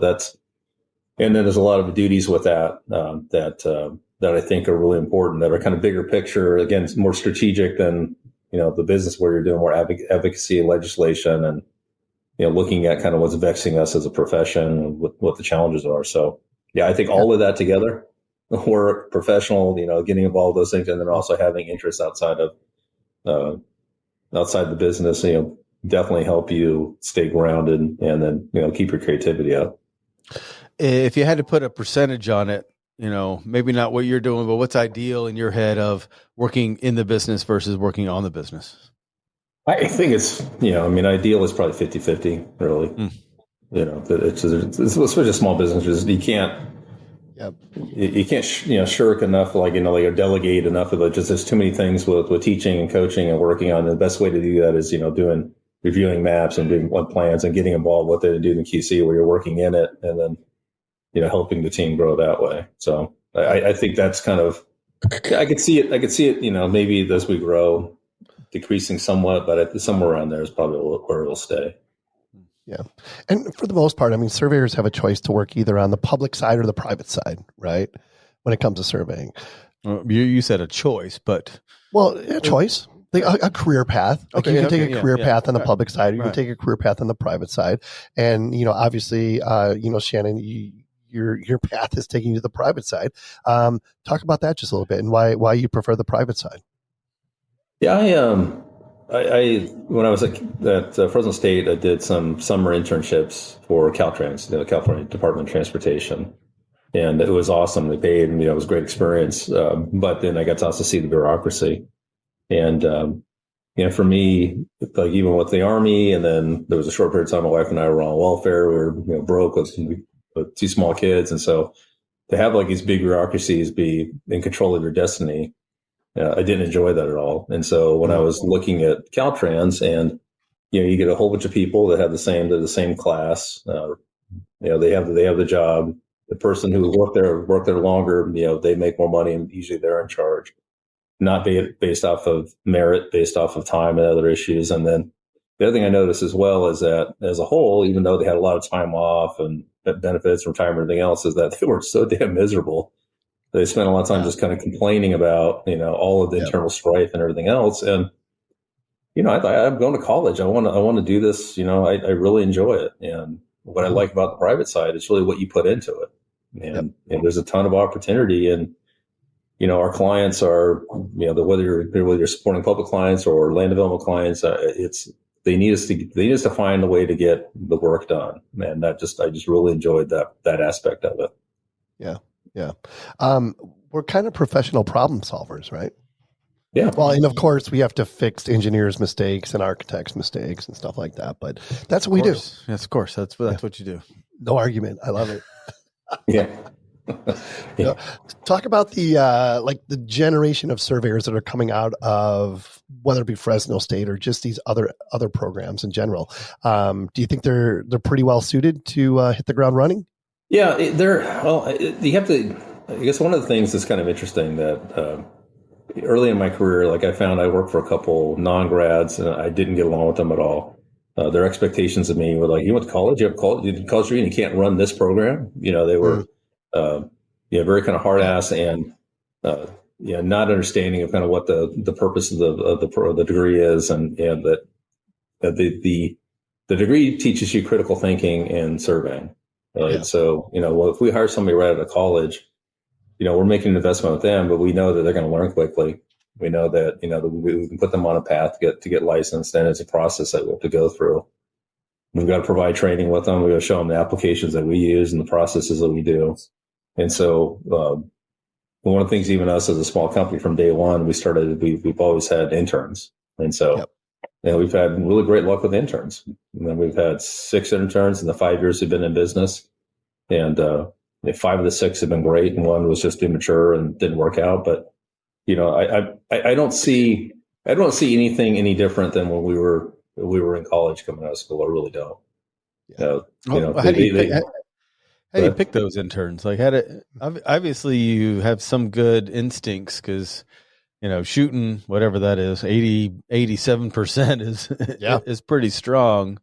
and then there's a lot of duties with that, that I think are really important, that are kind of bigger picture, again, more strategic than, the business where you're doing more advocacy and legislation and, looking at kind of what's vexing us as a profession and what the challenges are. So, I think all of that together, work, professional, getting involved in those things, and then also having interests outside of the business, definitely help you stay grounded and then, keep your creativity up. If you had to put a percentage on it, maybe not what you're doing, but what's ideal in your head of working in the business versus working on the business? I think it's, ideal is probably 50-50, really. It's especially small businesses. You can't, Yep. You can't, shirk enough, like delegate enough of it. Just there's too many things with teaching and coaching and working on. The best way to do that is, reviewing maps and doing plans and getting involved with it and doing the QC where you're working in it and then, helping the team grow that way. So I think that's kind of, I could see it. Maybe as we grow, decreasing somewhat, but somewhere around there is probably where it'll stay. Yeah. And for the most part, I mean, surveyors have a choice to work either on the public side or the private side, right? When it comes to surveying. You said a choice, but. Well, a choice. Like a career path. Like you can take a career path on the public side, or you can take a career path on the private side. And, obviously, Shannon, your path is taking you to the private side. Talk about that just a little bit and why you prefer the private side. Yeah, I when I was at Fresno State, I did some summer internships for Caltrans, the California Department of Transportation, and it was awesome. They paid, and it was a great experience. But then I got to also see the bureaucracy, and for me, like even with the Army, and then there was a short period of time my wife and I were on welfare. We were broke with two small kids, and so to have like these big bureaucracies be in control of your destiny. I didn't enjoy that at all. And so when I was looking at Caltrans and, you get a whole bunch of people that have they're the same class, they have the job. The person who worked there longer, they make more money and usually they're in charge, not based off of merit, based off of time and other issues. And then the other thing I noticed as well is that as a whole, even though they had a lot of time off and benefits, retirement, everything else, is that they were so damn miserable. They spent a lot of time just kind of complaining about, all of the internal strife and everything else. And, I thought I'm going to college. I want to do this. I really enjoy it. And what I like about the private side is really what you put into it. And there's a ton of opportunity. And, our clients are, whether you're supporting public clients or land development clients, they need us to find a way to get the work done. And I just really enjoyed that aspect of it. Yeah. Yeah. We're kind of professional problem solvers, right? Yeah. Well, and of course we have to fix engineers' mistakes and architects' mistakes and stuff like that, but that's what we do. Yes, of course. That's what you do. No argument. I love it. Yeah. Talk about the generation of surveyors that are coming out of whether it be Fresno State or just these other programs in general. Do you think they're pretty well suited to hit the ground running? Yeah, you have to, I guess one of the things that's kind of interesting that early in my career, like I found I worked for a couple non-grads and I didn't get along with them at all. Their expectations of me were like, you went to college, you have college degree and you can't run this program. They were, very kind of hard ass and, not understanding of kind of what the purpose of the degree is and that the degree teaches you critical thinking and surveying. Right. Yeah. So, if we hire somebody right out of college, we're making an investment with them, but we know that they're going to learn quickly. We know that, that we can put them on a path to get licensed, and it's a process that we have to go through. We've got to provide training with them. We've got to show them the applications that we use and the processes that we do. And so, one of the things, even us as a small company from day one, we've always had interns. And so, we've had really great luck with interns. And we've had 6 interns in the 5 years we've been in business. And 5 of the 6 have been great. And 1 was just immature and didn't work out. But, I don't see anything any different than when we were in college coming out of school. I really don't. How do you pick those interns? Like, obviously you have some good instincts because, shooting whatever that is, 87% is pretty strong.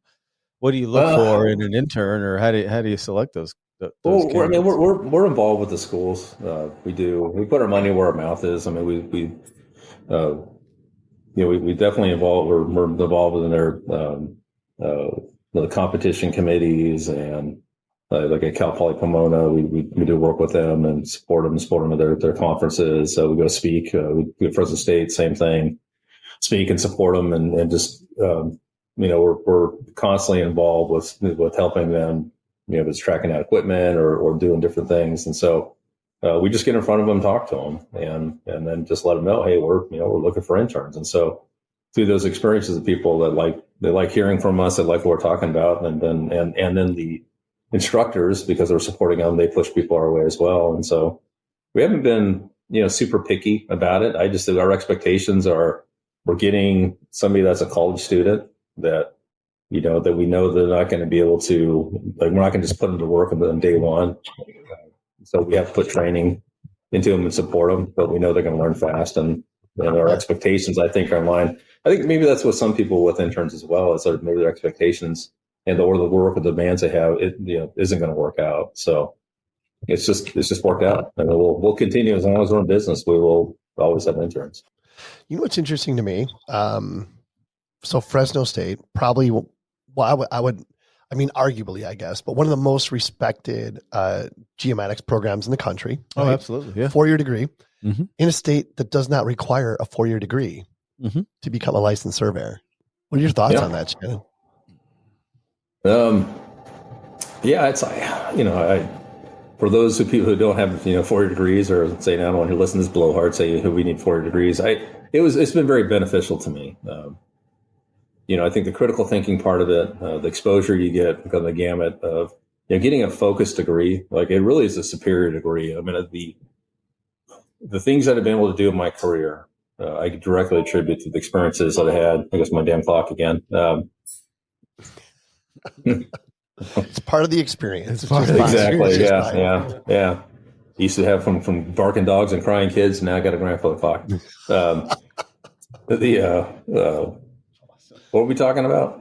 What do you look for in an intern, or how do you select those? We're involved with the schools. We put our money where our mouth is. I mean, we definitely involved. We're involved in their the competition committees and. Like at Cal Poly Pomona, we do work with them and support them at their conferences. So we go speak. We go to Fresno State, same thing, speak and support them, and just we're constantly involved with helping them. If it's tracking out equipment or doing different things, and so we just get in front of them, talk to them, and then just let them know, hey, we're looking for interns. And so through those experiences, the people that like hearing from us, that like what we're talking about, and then the instructors, because they're supporting them, they push people our way as well. And so we haven't been, super picky about it. I just think our expectations are we're getting somebody that's a college student that, that we know they're not going to be able to, like, we're not going to just put them to work on day one. So we have to put training into them and support them, but we know they're going to learn fast. And our expectations, I think, are in line. I think maybe that's what some people with interns as well, is sort of maybe their expectations and the work or the demands they have, isn't going to work out. So it's just worked out, and we'll continue as long as we're in business. We will always have interns. You know what's interesting to me? So Fresno State probably, arguably, I guess, but one of the most respected geomatics programs in the country. Oh, right? absolutely. Yeah. 4-year degree Mm-hmm. in a state that does not require a 4-year degree to become a licensed surveyor. What are your thoughts on that, Shannon? Yeah, it's for those people who don't have 4-year degrees, or say now anyone who listens to this blowhard say we need 4-year degrees, it's been very beneficial to me. I think the critical thinking part of it, the exposure you get from the gamut of getting a focused degree, like it really is a superior degree. I mean, the things that I've been able to do in my career, I could directly attribute to the experiences that I had. I guess my damn clock again. It's part of the experience. Exactly. Yeah. Used to have from barking dogs and crying kids. Now I got a grandfather clock. What were we talking about?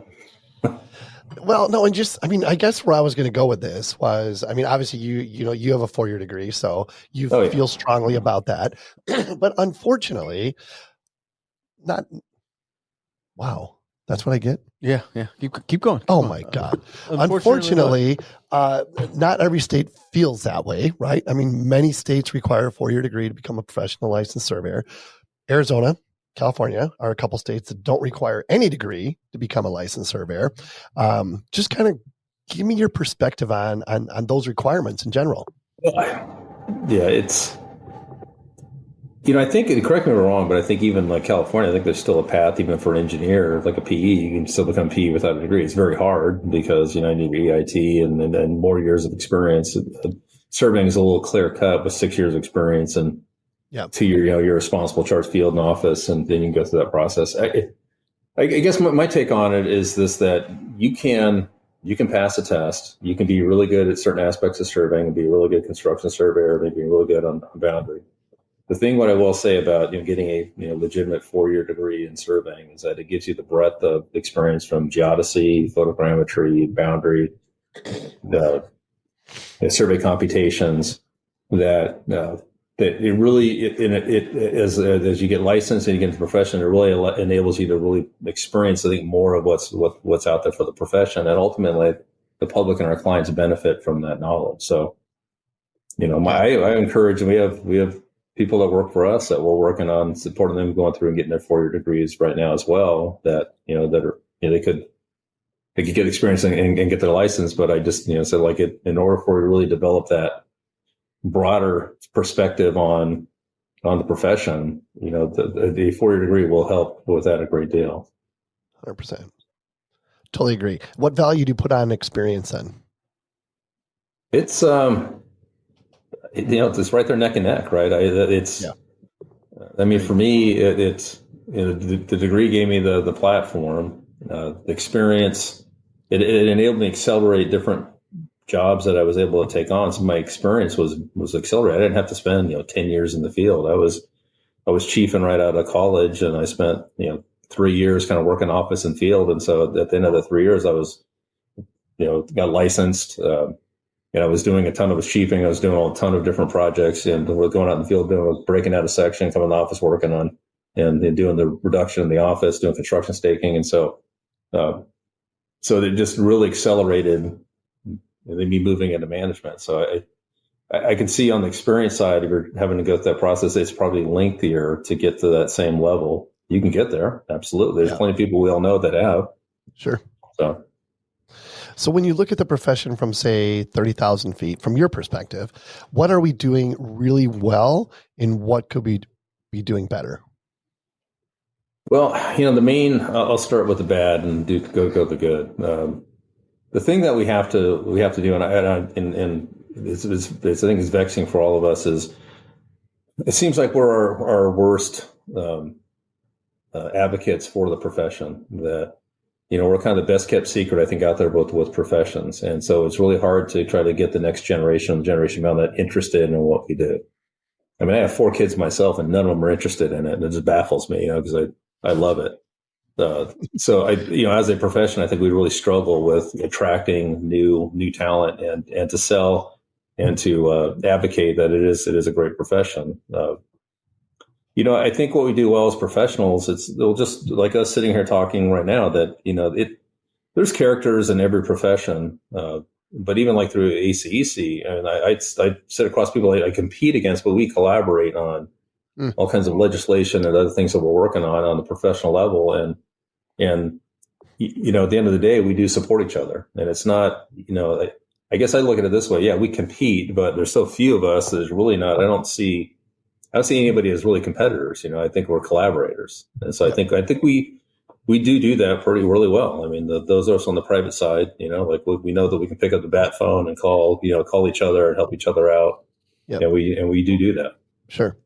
Well, no, and I guess where I was going to go with this was, obviously you have a 4-year degree, so you feel strongly about that, but unfortunately, wow, that's what I get. Yeah. Keep going. Oh my God. Unfortunately, not every state feels that way, right? Many states require a 4-year degree to become a professional licensed surveyor. Arizona, California are a couple states that don't require any degree to become a licensed surveyor. Just kind of give me your perspective on those requirements in general. Yeah, it's, I think, correct me if I'm wrong, but I think even like California, I think there's still a path, even for an engineer, like a PE, you can still become PE without a degree. It's very hard because, I need EIT and more years of experience. Surveying is a little clear cut with 6 years of experience and 2 year, you're responsible, charge field and office, and then you can go through that process. I guess my take on it is this, that you can pass a test. You can be really good at certain aspects of surveying and be a really good construction surveyor, maybe really good on boundary. The thing, what I will say about getting a legitimate 4-year degree in surveying is that it gives you the breadth of experience from geodesy, photogrammetry, boundary, the survey computations that it really as you get licensed and you get into the profession, it really enables you to really experience, I think, more of what's out there for the profession, and ultimately the public and our clients benefit from that knowledge. So, I encourage, and we have people that work for us that we're working on supporting them going through and getting their 4-year degrees right now as well. That they could get experience and get their license. But I just said, like, in order for you to really develop that broader perspective on the profession, the 4-year degree will help with that a great deal. 100%. Totally agree. What value do you put on experience then? It's it's right there neck and neck, right? For me, it's the degree gave me the platform, the experience. It enabled me to accelerate different jobs that I was able to take on. So my experience was accelerated. I didn't have to spend 10 years in the field. I was chiefing right out of college, and I spent 3 years kind of working office and field. And so at the end of the 3 years, I was got licensed. I was doing a ton of chiefing. I was doing a ton of different projects, and going out in the field, breaking out a section, coming to the office, working on and doing the reduction in the office, doing construction staking. And so they just really accelerated me moving into management. So I can see on the experience side, if you're having to go through that process, it's probably lengthier to get to that same level. You can get there. Absolutely. There's plenty of people we all know that have. Sure. So when you look at the profession from, say, 30,000 feet, from your perspective, what are we doing really well and what could we be doing better? Well, the main, I'll start with the bad and go the good. the thing that we have to do, and it's I think it's vexing for all of us, is it seems like we're our worst advocates for the profession. That we're kind of the best kept secret, I think, out there with professions, and so it's really hard to try to get the next generation beyond that interested in what we do. I mean, I have 4 kids myself, and none of them are interested in it, and it just baffles me, because I love it. So as a profession, I think we really struggle with attracting new talent and to sell and to advocate that it is a great profession. I think what we do well as professionals, they'll just like us sitting here talking right now, that there's characters in every profession, but even like through ACEC, and I sit across people I compete against, but we collaborate on all kinds of legislation and other things that we're working on the professional level. And at the end of the day, we do support each other. And it's not, I guess I look at it this way. Yeah, we compete, but there's so few of us that there's really not, I don't see anybody as really competitors. I think we're collaborators. And so I think we do that really well. I mean, those of us on the private side, like we know that we can pick up the bat phone and call each other and help each other out. Yep. And we do that. Sure.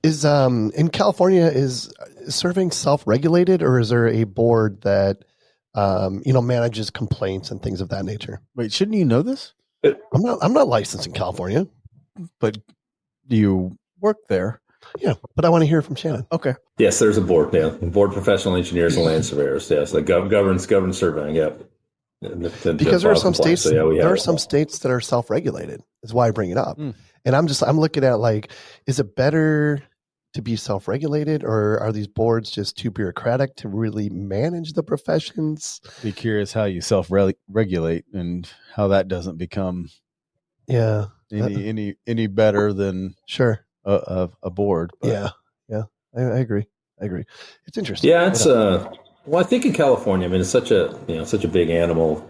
Is in California, is surveying self-regulated, or is there a board that manages complaints and things of that nature? Wait, shouldn't you know this? I'm not licensed in California, but you work there. Yeah, but I want to hear from Shannon. Okay. Yes, there's a board. Yeah, board of professional engineers and land surveyors. Yes, that governs surveying. Yep. Because there are some states. There are some states that are self-regulated. Is why I bring it up. And I'm looking at, like, is it better to be self-regulated, or are these boards just too bureaucratic to really manage the professions? Be curious how you self-regulate and how that doesn't become any better than a board. But. Yeah. I agree. It's interesting. Yeah, it's well, I think in California, I mean, it's such a big animal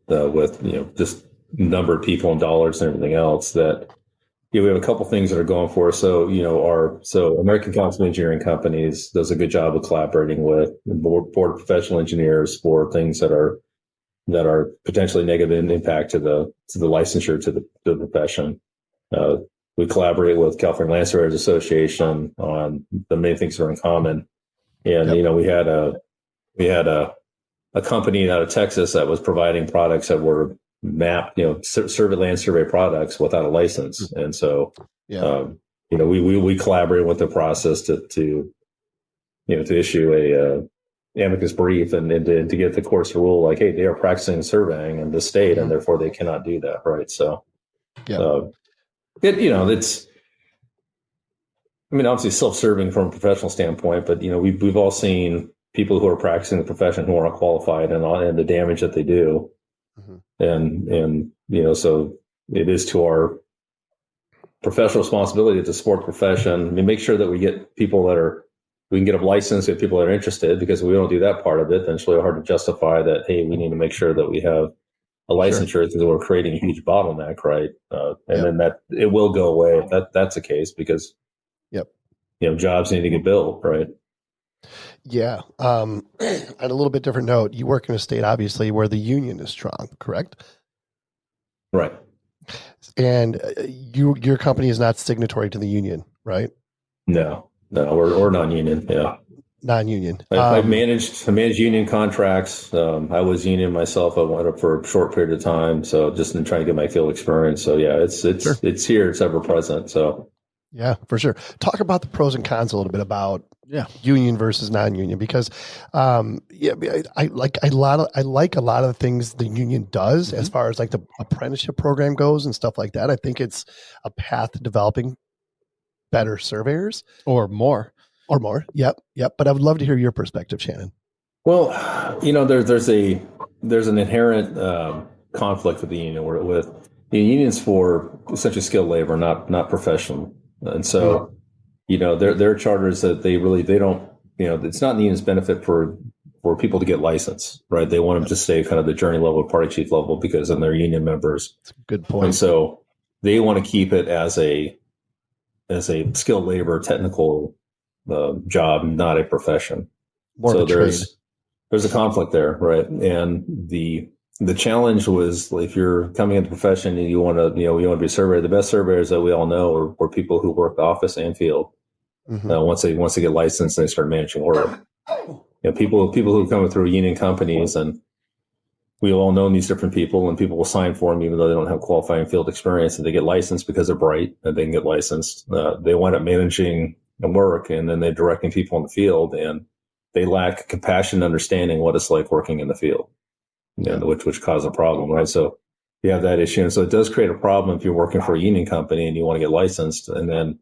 with just number of people and dollars and everything else, that we have a couple things that are going for us. So American Council of Engineering Companies does a good job of collaborating with the board of professional engineers for things that are potentially negative in impact to the licensure to the profession. We collaborate with California Land Surveyors Association on the many things that are in common. And we had a company out of Texas that was providing products that were mapped, land survey products without a license. And so, we collaborate with the process to issue a amicus brief and to get the courts to rule, like, hey, they are practicing surveying in the state, and therefore they cannot do that. Right. So, it's, I mean, obviously self-serving from a professional standpoint, but we've all seen people who are practicing the profession who aren't qualified and the damage that they do. And so it is to our professional responsibility to support the profession. I mean, make sure that we get people we can get a license, get people that are interested, because if we don't do that part of it, then it's really hard to justify that, hey, we need to make sure that we have a licensure, because we're creating a huge bottleneck, right? Then that it will go away if that's the case, because jobs need to get built, right? Yeah. On a little bit different note, you work in a state, obviously, where the union is strong, correct? Right. And your company is not signatory to the union, right? No, we're non-union. Yeah. Non-union. I managed union contracts. I was union myself. I went up for a short period of time. So just in trying to get my field experience. So yeah, it's here. It's ever present. So. Yeah, for sure. Talk about the pros and cons a little bit about union versus non-union, because I like a lot of the things the union does as far as like the apprenticeship program goes and stuff like that. I think it's a path to developing better surveyors or more. Yep. But I would love to hear your perspective, Shannon. Well, there's an inherent conflict with the union, with the unions for essentially skilled labor, not professional. And so, their charter is that they don't, it's not in the union's benefit for people to get licensed, right? They want them to stay kind of the journey level, party chief level, because then they're union members. That's a good point. And so they want to keep it as a skilled labor, technical job, not a profession. More so of a trade. There's a conflict there, right? And the challenge was if you're coming into the profession and you want to be a surveyor, the best surveyors that we all know are people who work the office and field. Once they get licensed, they start managing work. People who come through union companies, and we all know these different people, and people will sign for them even though they don't have qualifying field experience, and they get licensed because they're bright and they can get licensed. They wind up managing the work, and then they're directing people in the field, and they lack compassion and understanding what it's like working in the field, which causes a problem, right? So you have that issue. And so it does create a problem if you're working for a union company and you want to get licensed. And then,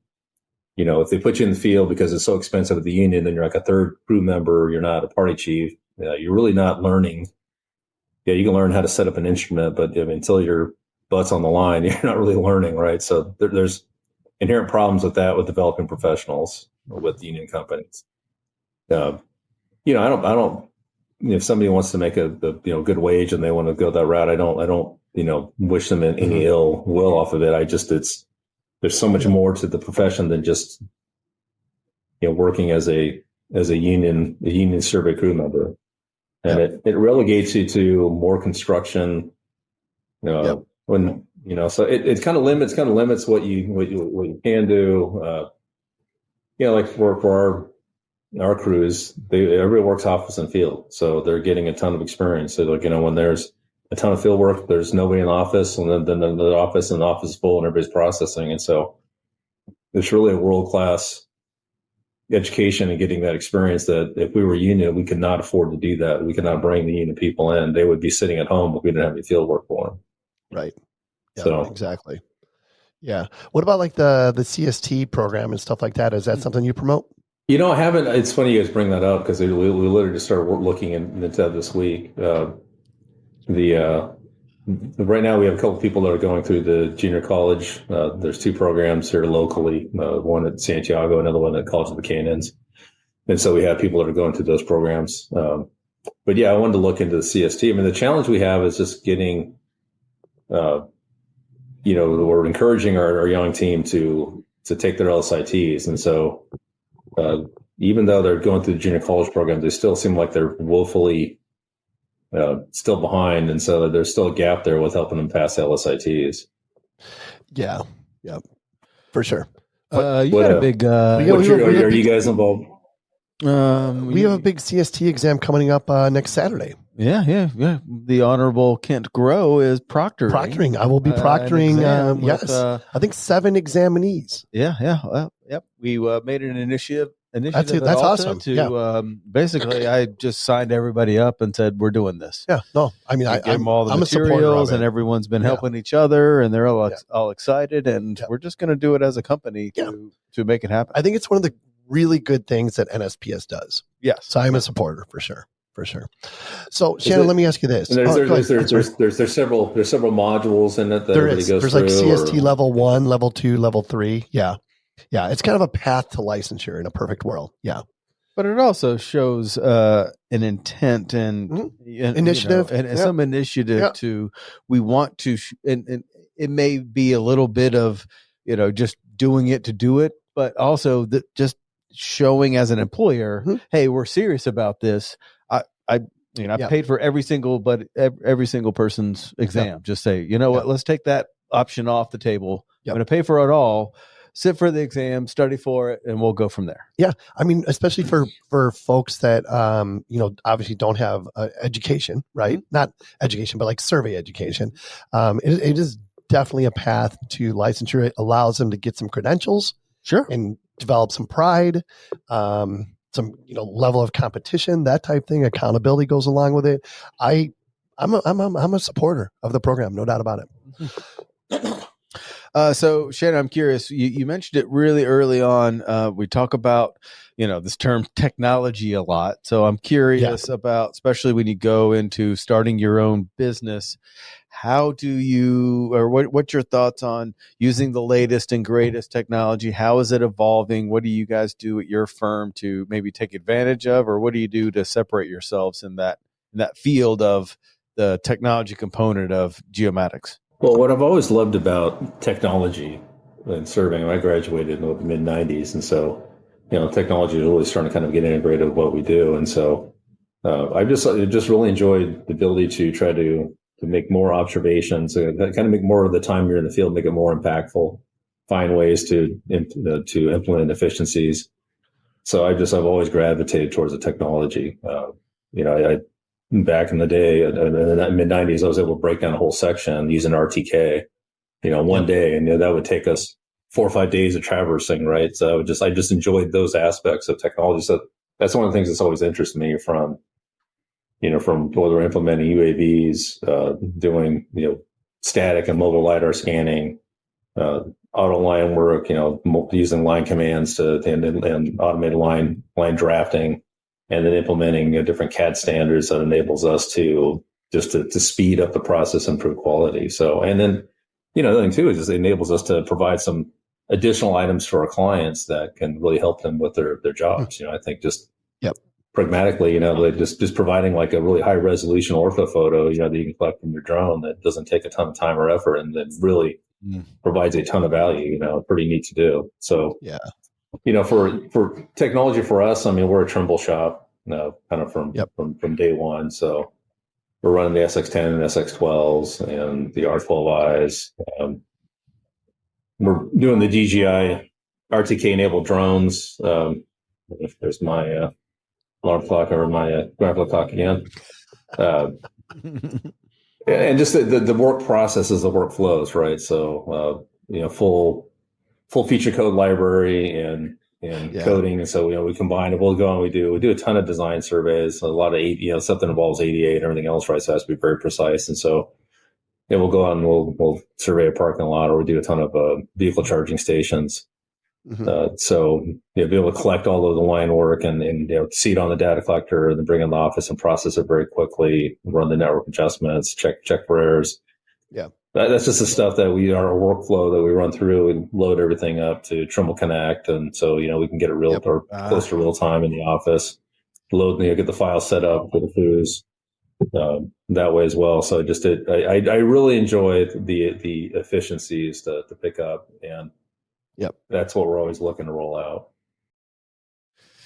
if they put you in the field because it's so expensive at the union, then you're like a third crew member, you're not a party chief. You're really not learning. Yeah, you can learn how to set up an instrument, but until your butt's on the line, you're not really learning, right? So there's inherent problems with that, with developing professionals with union companies. I don't. If somebody wants to make a good wage and they want to go that route, I don't wish them any ill will off of it. There's so much more to the profession than just working as a union survey crew member, and it relegates you to more construction. When so it kind of limits what you can do. Like for our crews, everybody works office and field, so they're getting a ton of experience. So when there's a ton of field work, there's nobody in the office, and then the office is full and everybody's processing. And so it's really a world-class education and getting that experience that if we were union, we could not afford to do that. We could not bring the union people in. They would be sitting at home if we didn't have any field work for them. Right. Yeah, so exactly. Yeah. What about like the CST program and stuff like that? Is that something you promote? I haven't. It's funny you guys bring that up because we literally just started looking into that this week. Right now we have a couple of people that are going through the junior college. There's two programs here locally, one at Santiago, another one at College of the Canyons. And so we have people that are going through those programs. But yeah, I wanted to look into the CST. I mean, the challenge we have is just getting, we're encouraging our young team to take their LSITs. And so even though they're going through the junior college program, they still seem like they're woefully still behind, and so there's still a gap there with helping them pass LSITs. Yeah, for sure. Are you guys involved? We have a big CST exam coming up next Saturday. Yeah. The Honorable Kent Grow is proctoring. I will be proctoring. Yes, I think 7 examinees. Yeah. Yep. We made an initiative. That's awesome. Basically, I just signed everybody up and said we're doing this. Yeah, no, I mean, gave them all the materials, and everyone's been helping each other, and they're all excited, and we're just going to do it as a company to make it happen. I think it's one of the really good things that NSPS does. Yes, so I'm a supporter for sure. So Shannon, let me ask you this: there's several modules in it that everybody goes through. There's like CST level 1, level 2, level 3. Yeah, it's kind of a path to licensure in a perfect world. Yeah. But it also shows an intent and initiative and some initiative to, we want to, and it may be a little bit of, just doing it to do it, but also just showing as an employer, hey, we're serious about this. I paid for every single person's exam. Just say, what, let's take that option off the table. I'm going to pay for it all. Sit for the exam, study for it, and we'll go from there. Yeah. I mean, especially for folks that, obviously don't have education, right? Not education, but like survey education. It is definitely a path to licensure. It allows them to get some credentials, and develop some pride, some, level of competition, that type thing. Accountability goes along with it. I'm a supporter of the program, no doubt about it. So Shannon, I'm curious, you mentioned it really early on. We talk about, this term technology a lot. So I'm curious about, especially when you go into starting your own business, how do you, or what's your thoughts on using the latest and greatest technology? How is it evolving? What do you guys do at your firm to maybe take advantage of, or what do you do to separate yourselves in that field of the technology component of geomatics? Well, what I've always loved about technology and surveying, I graduated in the mid-'90s, and so, technology is really starting to kind of get integrated with what we do. And so I just really enjoyed the ability to try to make more observations, kind of make more of the time you're in the field, make it more impactful, find ways to implement efficiencies. So I've always gravitated towards the technology. I back in the day, in the mid '90s, I was able to break down a whole section using RTK, one day, and that would take us 4 or 5 days of traversing, right? So I just enjoyed those aspects of technology. So that's one of the things that's always interested me from whether we're implementing UAVs, doing, static and mobile LiDAR scanning, auto line work, using line commands and automated line drafting, and then implementing different CAD standards that enables us to speed up the process and improve quality. So, and then, the other thing too is it enables us to provide some additional items for our clients that can really help them with their jobs. I think just pragmatically, just providing like a really high resolution ortho photo, that you can collect from your drone that doesn't take a ton of time or effort and that really provides a ton of value, pretty neat to do. So, for technology for us, I mean, we're a Trimble shop, kind of from day one. So we're running the SX10 and SX12s and the R12Is. We're doing the DJI RTK enabled drones. If there's my alarm clock or my graphic clock again. And just the work processes, the workflows, right? So, full feature code library and coding. And so, we combine it. We'll go and we do a ton of design surveys, a lot of, stuff that involves ADA and everything else, right? So it has to be very precise. And so, we'll go out and we'll survey a parking lot, or we do a ton of vehicle charging stations. So be able to collect all of the line work and see it on the data collector, and then bring it in the office and process it very quickly, run the network adjustments, check for errors. That's just the stuff that our workflow that we run through and load everything up to Trimble Connect. And so, we can get it or close to real time in the office, get the file set up for the FOOs that way as well. So I really enjoy the efficiencies to pick up, and that's what we're always looking to roll out.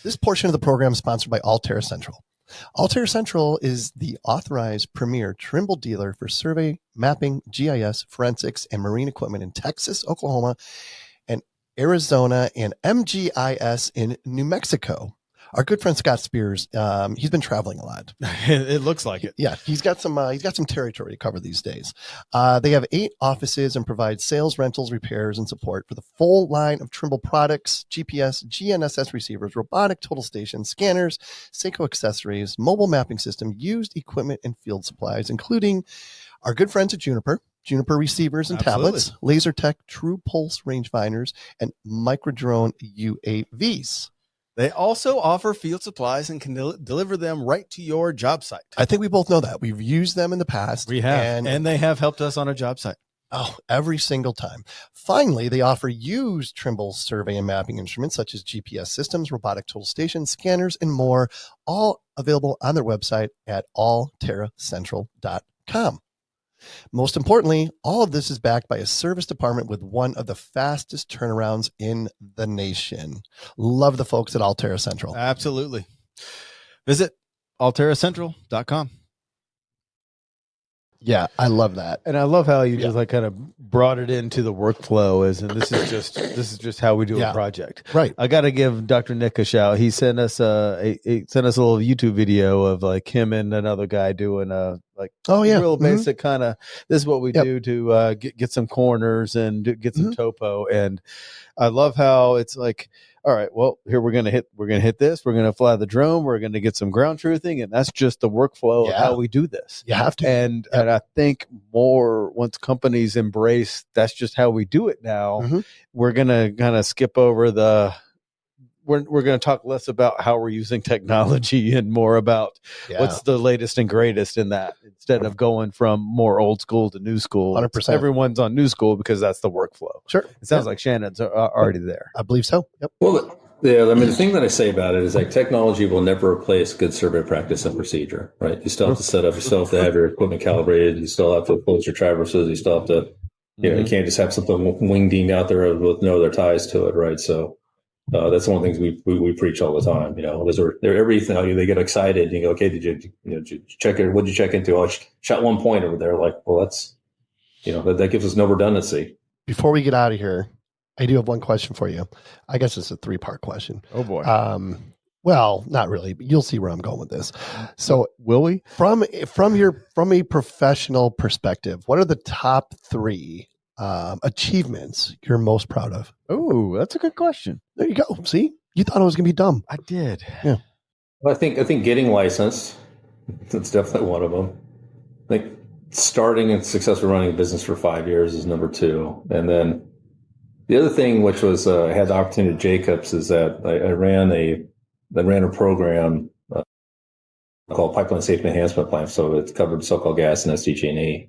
This portion of the program is sponsored by Altera Central. Altera Central is the authorized premier Trimble dealer for survey, mapping, GIS, forensics, and marine equipment in Texas, Oklahoma, and Arizona, and MGIS in New Mexico. Our good friend Scott Spears, he's been traveling a lot. It looks like it. Yeah, he's got some territory to cover these days. They have 8 offices and provide sales, rentals, repairs, and support for the full line of Trimble products: GPS, GNSS receivers, robotic total stations, scanners, Seiko accessories, mobile mapping system, used equipment, and field supplies, including our good friends at Juniper receivers and tablets, LaserTech True Pulse rangefinders, and microdrone UAVs. They also offer field supplies and can deliver them right to your job site. I think we both know that. We've used them in the past. We have, and they have helped us on a job site. Oh, every single time. Finally, they offer used Trimble survey and mapping instruments such as GPS systems, robotic total stations, scanners, and more, all available on their website at alteracentral.com. Most importantly, all of this is backed by a service department with one of the fastest turnarounds in the nation. Love the folks at Altera Central. Absolutely. Visit alteracentral.com. Yeah, I love that. And I love how you just kind of brought it into the workflow and this is just how we do a project. Right. I got to give Dr. Nick a shout. He sent us a little YouTube video of like him and another guy doing real basic kind of, this is what we do to get some corners and get some topo. And I love how it's like, all right, well, here we're going to hit this. We're going to fly the drone. We're going to get some ground truthing. And that's just the workflow of how we do this. You have to. And I think once companies embrace, that's just how we do it now, we're going to kind of skip over we're going to talk less about how we're using technology and more about what's the latest and greatest in that, instead of going from more old school to new school. 100%. Everyone's on new school because that's the workflow. Sure. It sounds like Shannon's already there. I believe so. Yep. Well, I mean, the thing that I say about it is like technology will never replace good survey practice and procedure, right? You still have to set up, you still have to have your equipment calibrated, you still have to close your traverses, you still have to, you can't just have something wingding out there with no other ties to it, right? So, That's one of the things we preach all the time. They're everything. They get excited. You go, okay, did you check it? What'd you check into? Oh, I shot 1 point over there. Like, well, that's, that gives us no redundancy. Before we get out of here, I do have one question for you. I guess it's a 3-part question. Oh boy. Well, not really, but you'll see where I'm going with this. So, will we? From a professional perspective, what are the top 3 achievements you're most proud of? Oh, that's a good question. There you go. See, you thought I was going to be dumb. I did. Yeah. Well, I think getting licensed, that's definitely one of them. I think starting and successfully running a business for 5 years is number 2. And then the other thing, which was I had the opportunity at Jacobs, is that I ran a program called Pipeline Safety Enhancement Plan. So it covered so-called gas and SDG&E.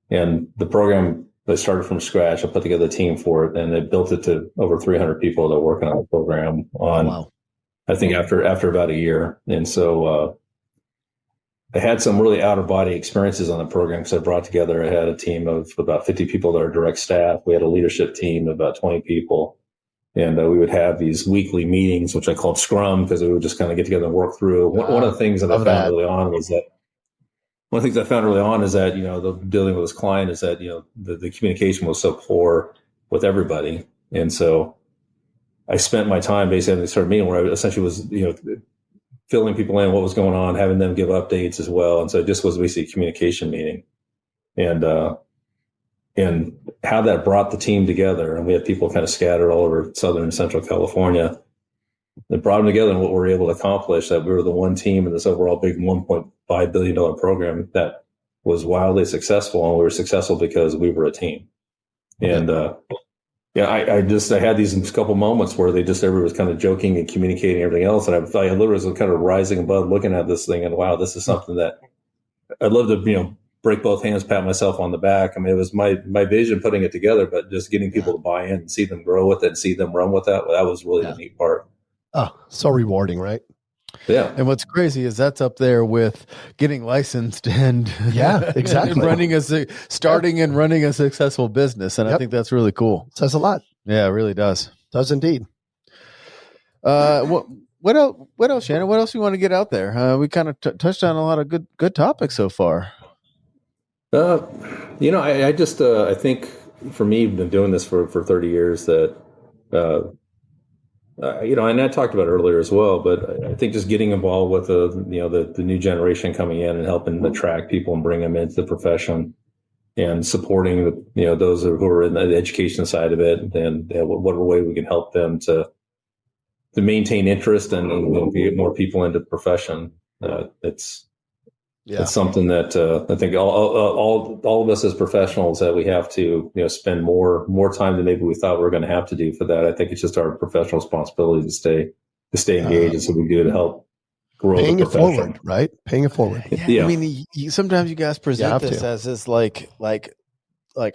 And the program, they started from scratch. I put together a team for it, and they built it to over 300 people that are working on the program I think after about a year. And so I had some really out-of-body experiences on the program because I had a team of about 50 people that are direct staff. We had a leadership team of about 20 people. And we would have these weekly meetings, which I called Scrum, because we would just kind of get together and work through. One of the things that I found early on is that dealing with this client is that, the communication was so poor with everybody. And so I spent my time basically having this sort of meeting where I essentially was, filling people in what was going on, having them give updates as well. And so it just was basically a communication meeting. And how that brought the team together. And we had people kind of scattered all over Southern and Central California. It brought them together, and what we were able to accomplish, that we were the one team in this overall big $1.5 billion program that was wildly successful. And we were successful because we were a team. And, I had these couple moments where everybody was kind of joking and communicating everything else. And I literally was kind of rising above looking at this thing and, wow, this is something that I'd love to, break both hands, pat myself on the back. I mean, it was my vision putting it together, but just getting people to buy in and see them grow with it and see them run with that. That was really the neat part. Oh, so rewarding, right? Yeah. And what's crazy is that's up there with getting licensed and exactly. and starting and running a successful business. And I think that's really cool. Says a lot. Yeah, it really does. Does indeed. What else, Shannon? What else do you want to get out there? We kind of touched on a lot of good topics so far. I think for me, I've been doing this for 30 years that, and I talked about it earlier as well, but I think just getting involved with the new generation coming in and helping attract people and bring them into the profession and supporting those who are in the education side of it, and whatever way we can help them to maintain interest and get more people into the profession. It's something that I think all of us as professionals that we have to spend more time than maybe we thought we were going to have to do for that. I think it's just our professional responsibility to stay engaged, and so we do to help grow paying the it forward, right? Paying it forward. Yeah. I mean, sometimes you guys present this as this like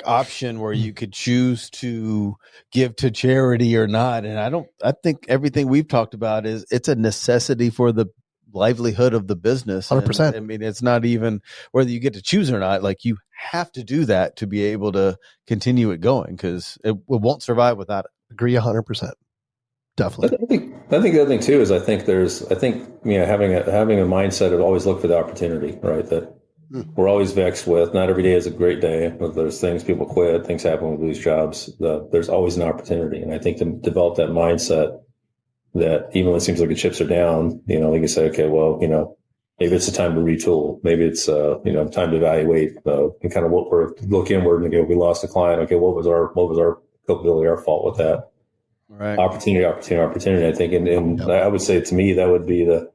option where you could choose to give to charity or not, and I think everything we've talked about it's a necessity for the livelihood of the business. 100%. I mean, it's not even whether you get to choose or not. Like, you have to do that to be able to continue it going, because it won't survive without it. Agree 100%. Definitely. I think the other thing too is I think having a mindset of always look for the opportunity, right? That we're always vexed with. Not every day is a great day. There's things, people quit, things happen, we lose jobs. There's always an opportunity, and I think to develop that mindset, that even when it seems like the chips are down, they can say, okay, well, maybe it's a time to retool. Maybe it's, time to evaluate and kind of look inward and go, we lost a client. Okay, what was our culpability, our fault with that? Right. Opportunity. I think, and I would say to me, that would be the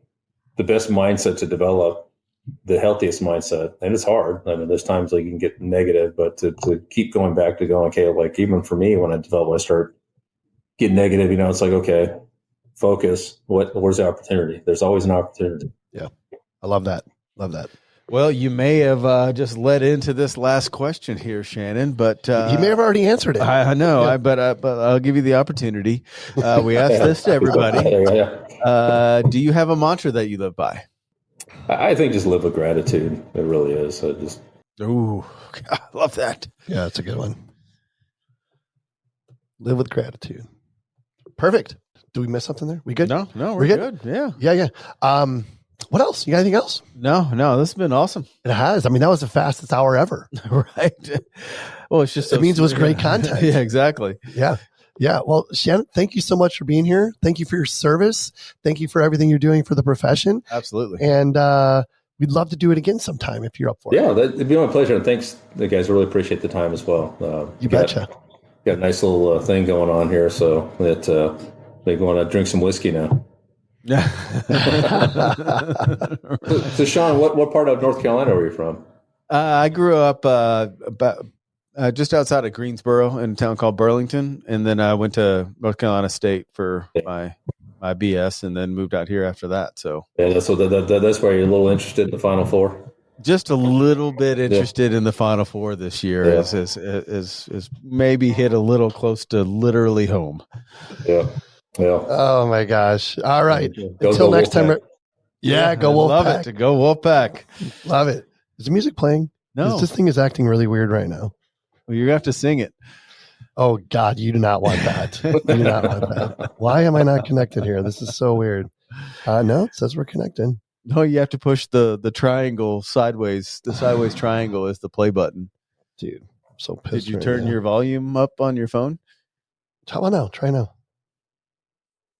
best mindset to develop, the healthiest mindset. And it's hard. I mean, there's times like you can get negative, but to keep going back to going, okay, like even for me, when I start getting negative, it's like, okay, focus. Where's the opportunity? There's always an opportunity. Yeah. I love that. Well, you may have just led into this last question here, Shannon, but he may have already answered it. I know, but I'll give you the opportunity. We asked this to everybody. Do you have a mantra that you live by? I think just live with gratitude. It really is. Ooh, I love that. Yeah, that's a good one. Live with gratitude. Perfect. Do we miss something there? We good? No, we're good. Yeah. Yeah. What else? You got anything else? No, this has been awesome. It has. I mean, that was the fastest hour ever. Right. Well, it's just It means it was great content. Yeah, exactly. Yeah. Well, Shannon, thank you so much for being here. Thank you for your service. Thank you for everything you're doing for the profession. Absolutely. And we'd love to do it again sometime if you're up for it. Yeah, that'd be my pleasure. And thanks, the guys. I really appreciate the time as well. You betcha. Got a nice little thing going on here, so that they want to drink some whiskey now. So Sean, what part of North Carolina are you from? I grew up about just outside of Greensboro in a town called Burlington, and then I went to North Carolina State for my BS, and then moved out here after that. So that's why you're a little interested in the Final Four. Just a little bit interested in the Final Four this year. Is maybe hit a little close to literally home. Yeah. Oh my gosh! All right. Go Until next time. Wolfpack. Yeah, go Wolfpack. Love it. To go Wolfpack. Love it. Is the music playing? No. This thing is acting really weird right now. Well, you're gonna have to sing it. Oh God, you do not want that. You do not want that. Why am I not connected here? This is so weird. No, it says we're connected. No, you have to push the triangle sideways. The sideways triangle is the play button. Dude, I'm so pissed. Did you turn your volume up on your phone? How about now? Try now.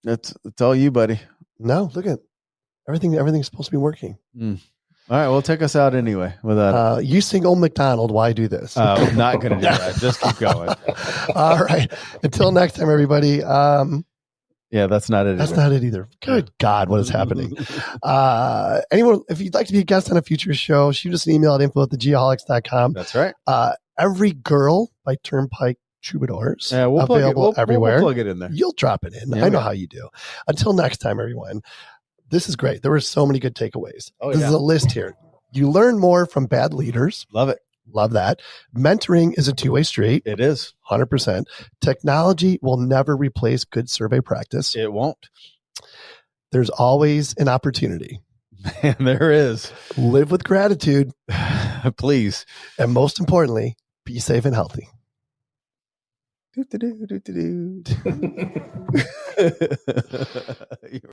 It's all you, buddy. No, look at everything's supposed to be working. All right, well, take us out anyway without you sing Old MacDonald, why do this? I'm not going to do that. Just keep going. All right. Until next time, everybody. Yeah, that's not it. That's not it either. Good God, what is happening? Anyone, if you'd like to be a guest on a future show, shoot us an email at info@thegeaholics.com. That's right. Every Girl by Turnpike Troubadours. Yeah, we'll available everywhere. We'll plug it in there. You'll drop it in. Yeah, I know how you do. Until next time, everyone. This is great. There were so many good takeaways. This is a list here. You learn more from bad leaders. Love it. Love that. Mentoring is a two-way street. It is. 100%. Technology will never replace good survey practice. It won't. There's always an opportunity. Man, there is. Live with gratitude. Please. And most importantly, be safe and healthy.